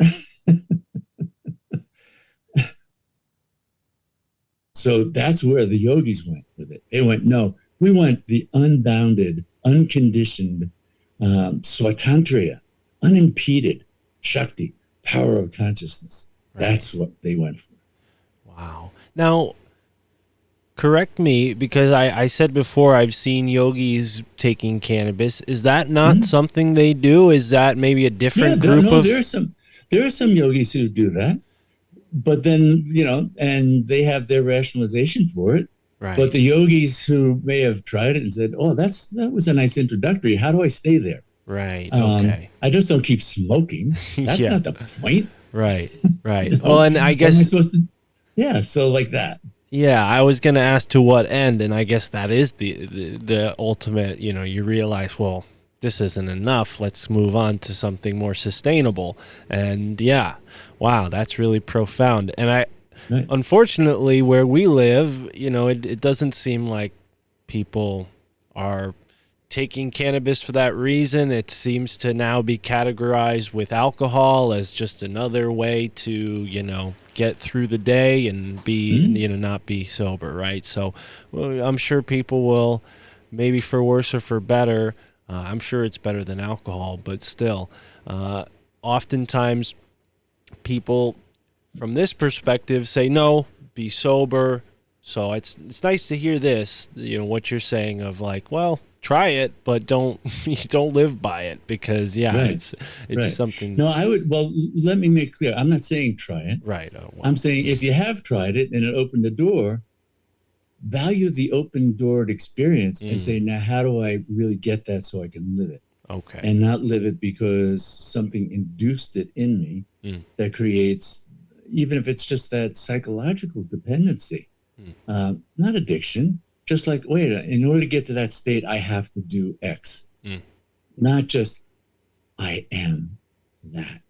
So that's where the yogis went with it. They went, no, we want the unbounded, unconditioned, swatantriya, unimpeded Shakti, power of consciousness. Right. That's what they went for. Wow. Now, correct me, because I said before I've seen yogis taking cannabis. Is that not something they do? Is that maybe a different group of... there are some yogis who do that. But then, and they have their rationalization for it. But Right. the yogis who may have tried it and said, "Oh, that was a nice introductory. How do I stay there? Right. Okay. I just don't keep smoking. That's Yeah. not the point, Right. Right. you Well, know. and I What am I guess, supposed to? Yeah, so like that. yeah, I was going to ask to what end, and I guess that is the ultimate, you realize, well, this isn't enough. Let's move on to something more sustainable. And yeah, wow, that's really profound. And Right. unfortunately, where we live, it doesn't seem like people are taking cannabis for that reason. It seems to now be categorized with alcohol as just another way to, get through the day and be, Hmm? not be sober, right? So well, I'm sure people will, maybe for worse or for better, I'm sure it's better than alcohol, but still, uh, oftentimes people from this perspective say no, be sober. So it's nice to hear this, what you're saying of like, well, try it, but don't you don't live by it, because yeah, Right. it's Right. something. No, I would. Well, let me make clear. I'm not saying try it. Right. I'm Well, saying if you have tried it and it opened the door, value the open doored experience and say, now, how do I really get that so I can live it? okay. And not live it because something induced it in me Mm, that creates, even if it's just that psychological dependency, mm, not addiction, just like, wait, in order to get to that state, I have to do X, mm, not just I am that.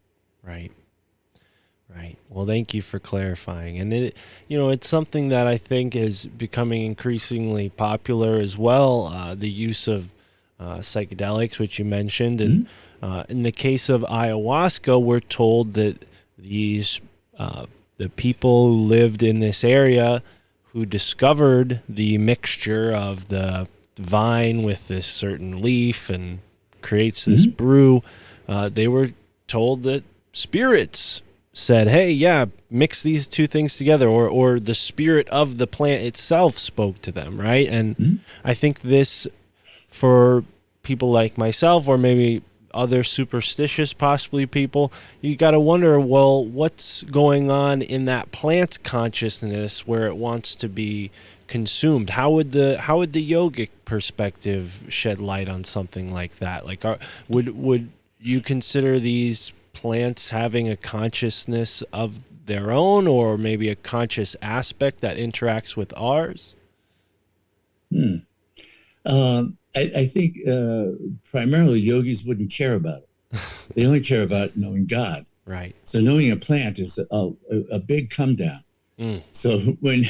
right. Right. Well, thank you for clarifying. And it's something that I think is becoming increasingly popular as well. The use of psychedelics, which you mentioned, and Hmm? in the case of ayahuasca, we're told that these uh, the people who lived in this area who discovered the mixture of the vine with this certain leaf and creates this Hmm? brew, they were told that spirits said, "Hey, yeah, mix these two things together," or the spirit of the plant itself spoke to them, right? And Hmm? I think this, for people like myself, or maybe other superstitious possibly people, you got to wonder, well, what's going on in that plant's consciousness where it wants to be consumed? How would the yogic perspective shed light on something like that? Like, would you consider these plants having a consciousness of their own, or maybe a conscious aspect that interacts with ours? Hmm. I think primarily yogis wouldn't care about it. They only care about knowing God. Right. So knowing a plant is a big come down. Mm, So when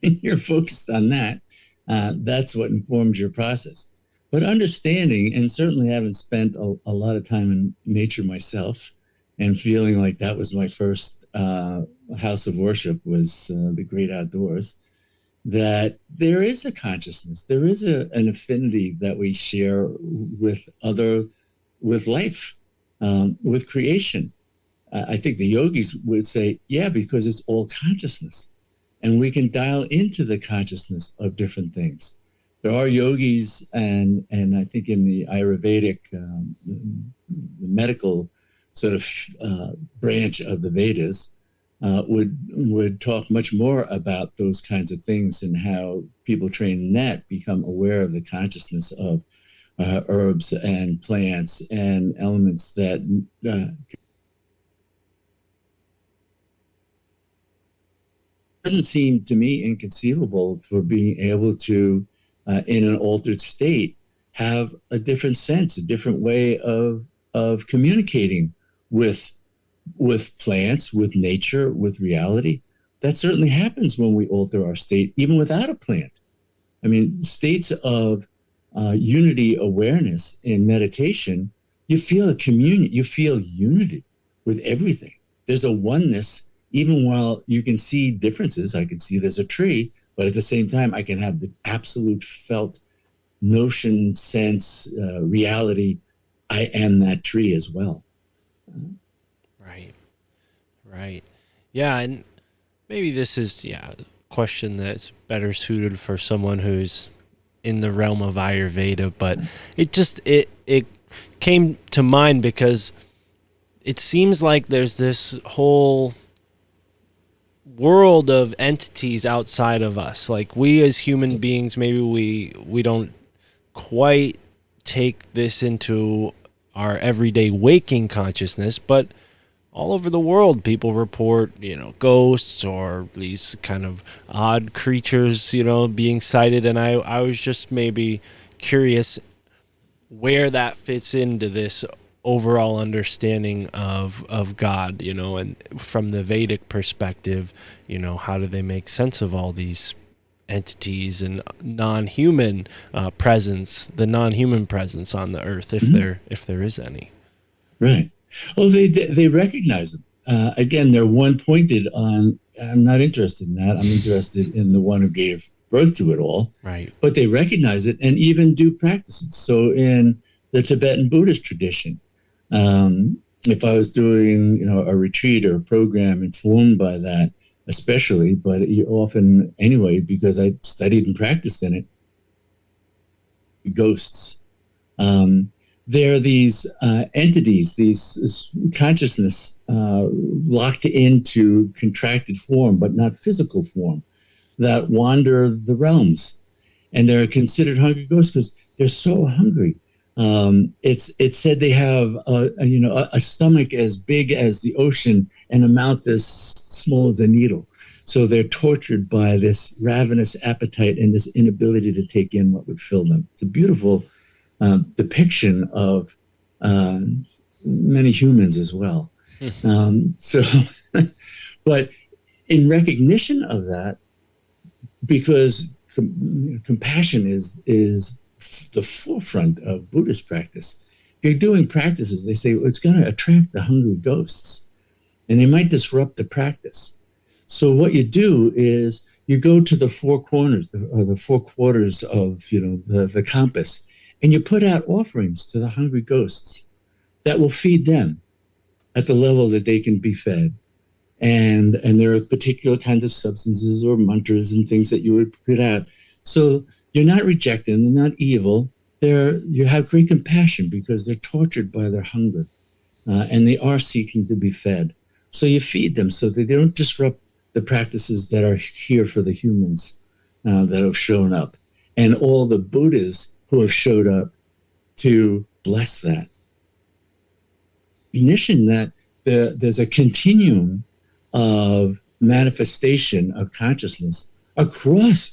you're focused on that, that's what informs your process. But understanding, and certainly having spent a lot of time in nature myself, and feeling like that was my first house of worship was the great outdoors. That there is a consciousness, there is an affinity that we share with with life, with creation. I think the yogis would say, yeah, because it's all consciousness and we can dial into the consciousness of different things. There are yogis, and I think in the Ayurvedic, the medical sort of branch of the Vedas, would talk much more about those kinds of things and how people trained in that become aware of the consciousness of herbs and plants and elements that doesn't seem to me inconceivable for being able to, in an altered state, have a different sense, a different way of communicating with plants, with nature, with reality. That certainly happens when we alter our state, even without a plant. I mean, states of unity awareness in meditation, you feel a communion, you feel unity with everything. There's a oneness, even while you can see differences. I can see there's a tree, but at the same time, I can have the absolute felt notion, sense, reality. I am that tree as well. right. Right. Yeah, and maybe this is, yeah, a question that's better suited for someone who's in the realm of Ayurveda, but it came to mind because it seems like there's this whole world of entities outside of us. Like we as human beings, maybe we don't quite take this into our everyday waking consciousness, but all over the world people report, ghosts or these kind of odd creatures, being sighted. And I was just maybe curious where that fits into this overall understanding of God, and from the Vedic perspective, how do they make sense of all these entities and non-human presence, the non-human presence on the earth, if there is any. Right. Well, they recognize them. Again, they're one pointed on. I'm not interested in that. I'm interested in the one who gave birth to it all. Right. But they recognize it and even do practices. So in the Tibetan Buddhist tradition, if I was doing, a retreat or a program informed by that, especially, but often anyway, because I studied and practiced in it, ghosts. There are these entities, these consciousness locked into contracted form, but not physical form, that wander the realms. And they're considered hungry ghosts because they're so hungry. It's said they have a stomach as big as the ocean and a mouth as small as a needle. So they're tortured by this ravenous appetite and this inability to take in what would fill them. It's a beautiful depiction of many humans as well. But in recognition of that, because compassion is the forefront of Buddhist practice. If you're doing practices, they say, well, it's going to attract the hungry ghosts, and they might disrupt the practice. So what you do is you go to the four corners, or the four quarters of the compass, and you put out offerings to the hungry ghosts that will feed them at the level that they can be fed. And there are particular kinds of substances or mantras and things that you would put out. So you're not rejecting them, they're not evil. You have great compassion because they're tortured by their hunger, and they are seeking to be fed. So you feed them so that they don't disrupt the practices that are here for the humans that have shown up, and all the Buddhas who have showed up to bless that. Recognition that there's a continuum of manifestation of consciousness across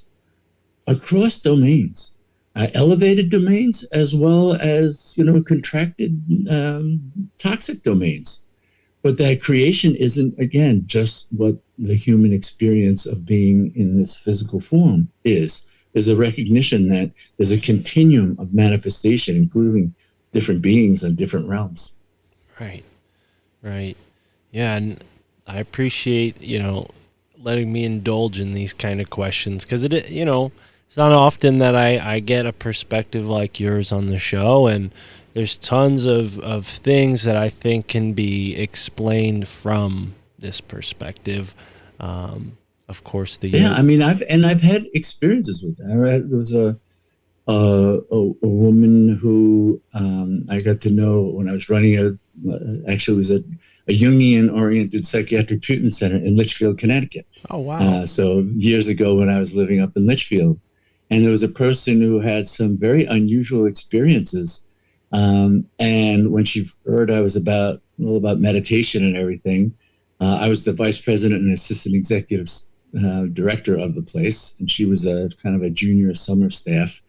domains, elevated domains as well as contracted toxic domains. But that creation isn't, again, just what the human experience of being in this physical form is. There's a recognition that there's a continuum of manifestation, including different beings and different realms. Right. Yeah, and I appreciate, letting me indulge in these kind of questions, because it's not often that I get a perspective like yours on the show, and there's tons of things that I think can be explained from this perspective. Of course, I mean, I've had experiences with that. There was a woman who I got to know when I was running actually it was a Jungian-oriented psychiatric treatment center in Litchfield, Connecticut. Oh, wow. So years ago when I was living up in Litchfield, and there was a person who had some very unusual experiences. And when she heard I was about meditation and everything, I was the vice president and assistant executive director of the place, and she was a kind of a junior summer staff.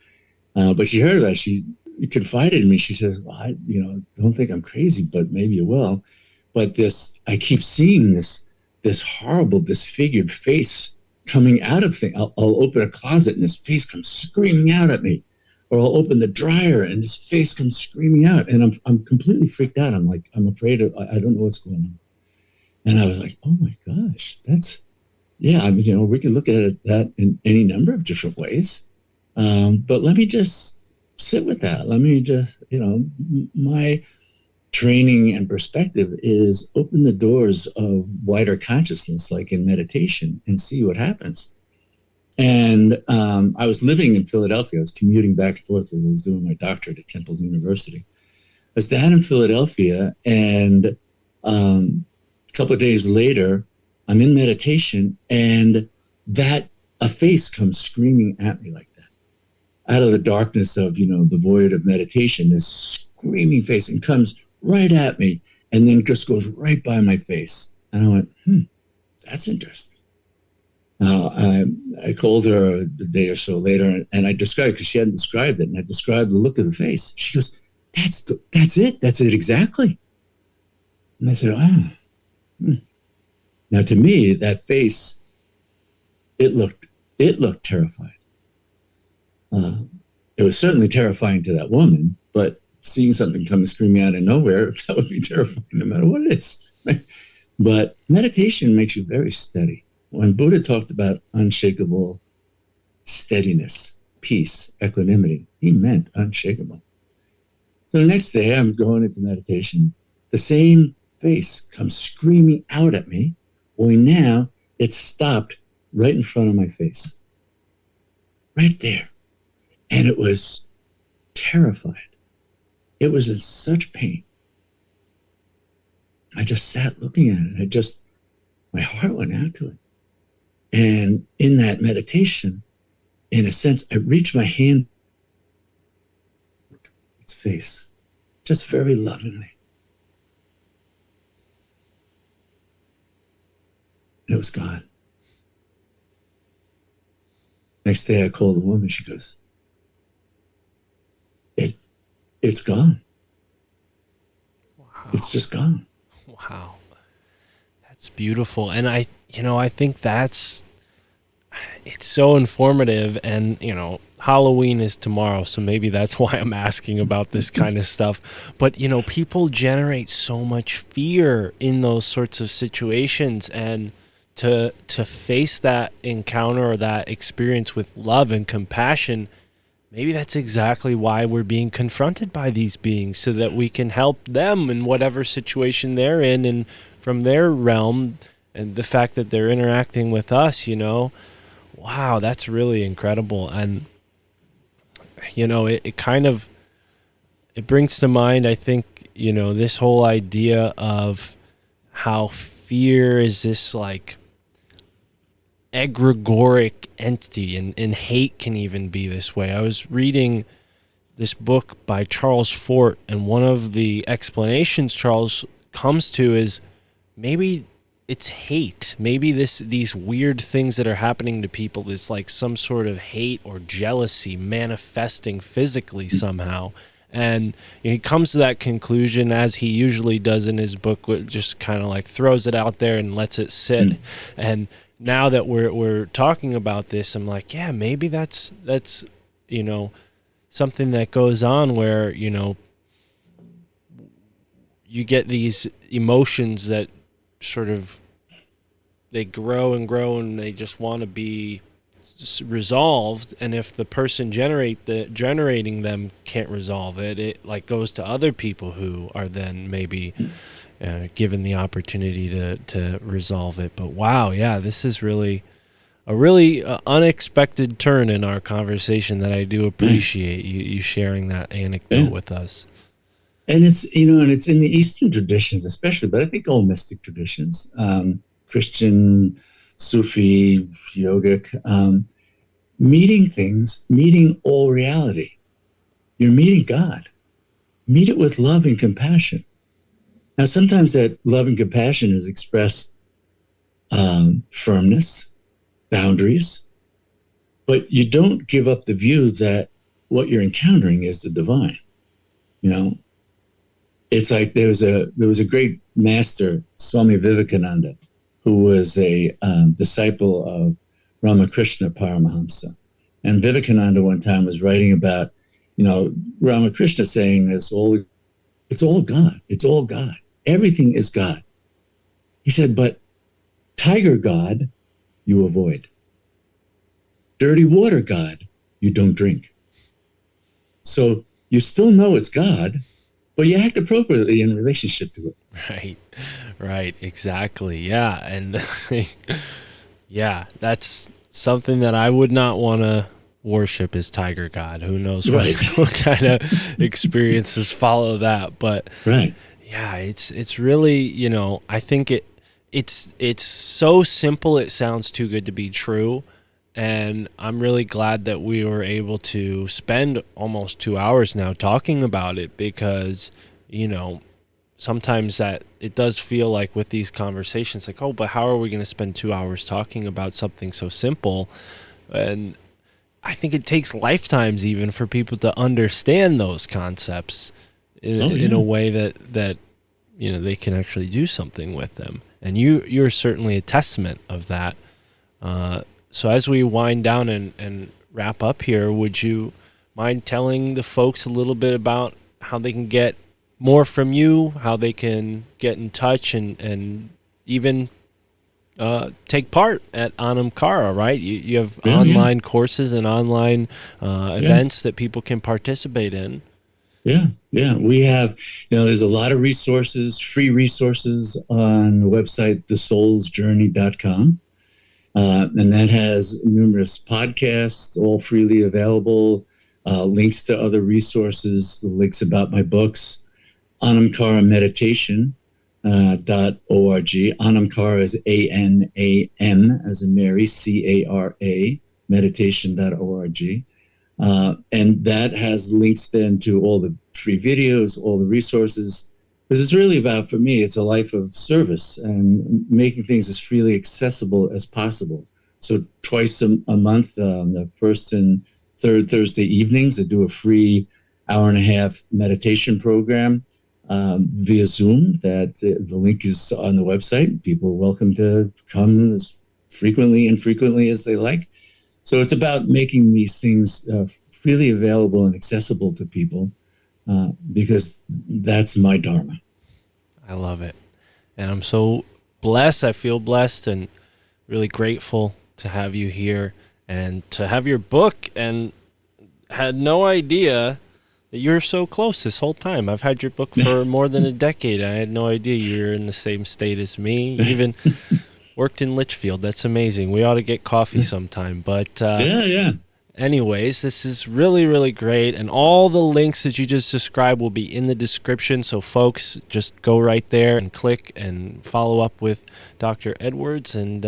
But she heard about it. She confided in me. She says, well, I don't think I'm crazy, but maybe you will. But I keep seeing this horrible, disfigured face coming out of things. I'll open a closet and this face comes screaming out at me. Or I'll open the dryer and this face comes screaming out. And I'm completely freaked out. I'm afraid I don't know what's going on. And I was like, oh my gosh, we can look at that in any number of different ways. But let me just sit with that. Let me just, my training and perspective is open the doors of wider consciousness, like in meditation, and see what happens. And I was living in Philadelphia. I was commuting back and forth as I was doing my doctorate at Temple University. I was down in Philadelphia, and a couple of days later, I'm in meditation, and that a face comes screaming at me like that out of the darkness of, the void of meditation, this screaming face, and comes right at me, and then just goes right by my face. And I went, that's interesting. I called her a day or so later, and I described, because she hadn't described it, and I described the look of the face. She goes, that's it exactly. And I said, Now to me, that face, it looked terrified. It was certainly terrifying to that woman, but seeing something coming screaming out of nowhere, that would be terrifying no matter what it is. Right? But meditation makes you very steady. When Buddha talked about unshakable steadiness, peace, equanimity, he meant unshakable. So the next day I'm going into meditation. The same face comes screaming out at me. Only now it's stopped right in front of my face. Right there. And it was terrified. It was in such pain. I just sat looking at it. My heart went out to it. And in that meditation, in a sense, I reached my hand its face, just very lovingly. And it was gone. Next day I called the woman, she goes, it's gone. Wow. It's just gone. Wow. That's beautiful. And I think it's so informative, and, Halloween is tomorrow, so maybe that's why I'm asking about this kind of stuff. But, people generate so much fear in those sorts of situations, and to face that encounter or that experience with love and compassion, maybe that's exactly why we're being confronted by these beings, so that we can help them in whatever situation they're in, and from their realm, and the fact that they're interacting with us, wow, that's really incredible. And, it brings to mind, I think, this whole idea of how fear is this like egregoric entity, and hate can even be this way. I was reading this book by Charles Fort, and one of the explanations Charles comes to is maybe it's hate. Maybe these weird things that are happening to people is like some sort of hate or jealousy manifesting physically somehow. And he comes to that conclusion, as he usually does in his book, just kind of like throws it out there and lets it sit. And now that we're talking about this, I'm like, yeah, maybe that's something that goes on where, you get these emotions that sort of, they grow and grow, and they just want to be resolved. And if the person generating them can't resolve it, it like goes to other people who are then maybe given the opportunity to resolve it. But wow, yeah, this is really a really unexpected turn in our conversation that I do appreciate you sharing that anecdote with us. And it's, and it's in the Eastern traditions especially, but I think all mystic traditions, Christian, Sufi, yogic, meeting all reality. You're meeting God. Meet it with love and compassion. Now, sometimes that love and compassion is expressed firmness, boundaries, but you don't give up the view that what you're encountering is the divine. It's like there was a great master, Swami Vivekananda, who was a disciple of Ramakrishna Paramahamsa. And Vivekananda one time was writing about, Ramakrishna saying it's all God. It's all God. Everything is God. He said, but tiger God, you avoid. Dirty water God, you don't drink. So you still know it's God, but you act appropriately in relationship to it. Right, exactly. Yeah, and yeah, that's something that I would not want to worship, is tiger God. Who knows what kind of experiences follow that? But right. Yeah, it's really, I think it's so simple it sounds too good to be true. And I'm really glad that we were able to spend almost 2 hours now talking about it, because, you know, sometimes that it does feel like with these conversations, like, oh, but how are we going to spend 2 hours talking about something so simple? And I think it takes lifetimes even for people to understand those concepts Oh in a yeah. way that you know they can actually do something with them. And you're certainly a testament of that. So as we wind down and wrap up here, would you mind telling the folks a little bit about how they can get more from you, how they can get in touch, and even take part at Anamkara, right? You have Yeah, yeah, online courses and online yeah. events that people can participate in. Yeah, yeah. We have, there's a lot of resources, free resources on the website, thesoulsjourney.com. And that has numerous podcasts, all freely available, links to other resources, links about my books, Anamkara Meditation. .org. Anamkara is ANAM as in Mary, CARA, meditation.org. And that has links then to all the free videos, all the resources. Because it's really about, for me, it's a life of service and making things as freely accessible as possible. So twice a month, the first and third Thursday evenings, I do a free hour-and-a-half meditation program via Zoom. That the link is on the website. People are welcome to come as frequently and infrequently as they like. So it's about making these things freely available and accessible to people because that's my dharma. I love it. And I'm so blessed. I feel blessed and really grateful to have you here and to have your book. And had no idea that you're so close this whole time. I've had your book for more than a decade. I had no idea you were in the same state as me. You even worked in Litchfield. That's amazing. We ought to get coffee sometime. But Yeah, yeah. anyways, this is really, really great. And all the links that you just described will be in the description. So folks, just go right there and click and follow up with Dr. Edwards. And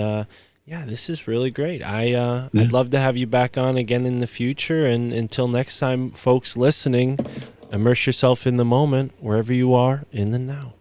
yeah, this is really great. Yeah. I'd love to have you back on again in the future. And until next time, folks listening, immerse yourself in the moment wherever you are in the now.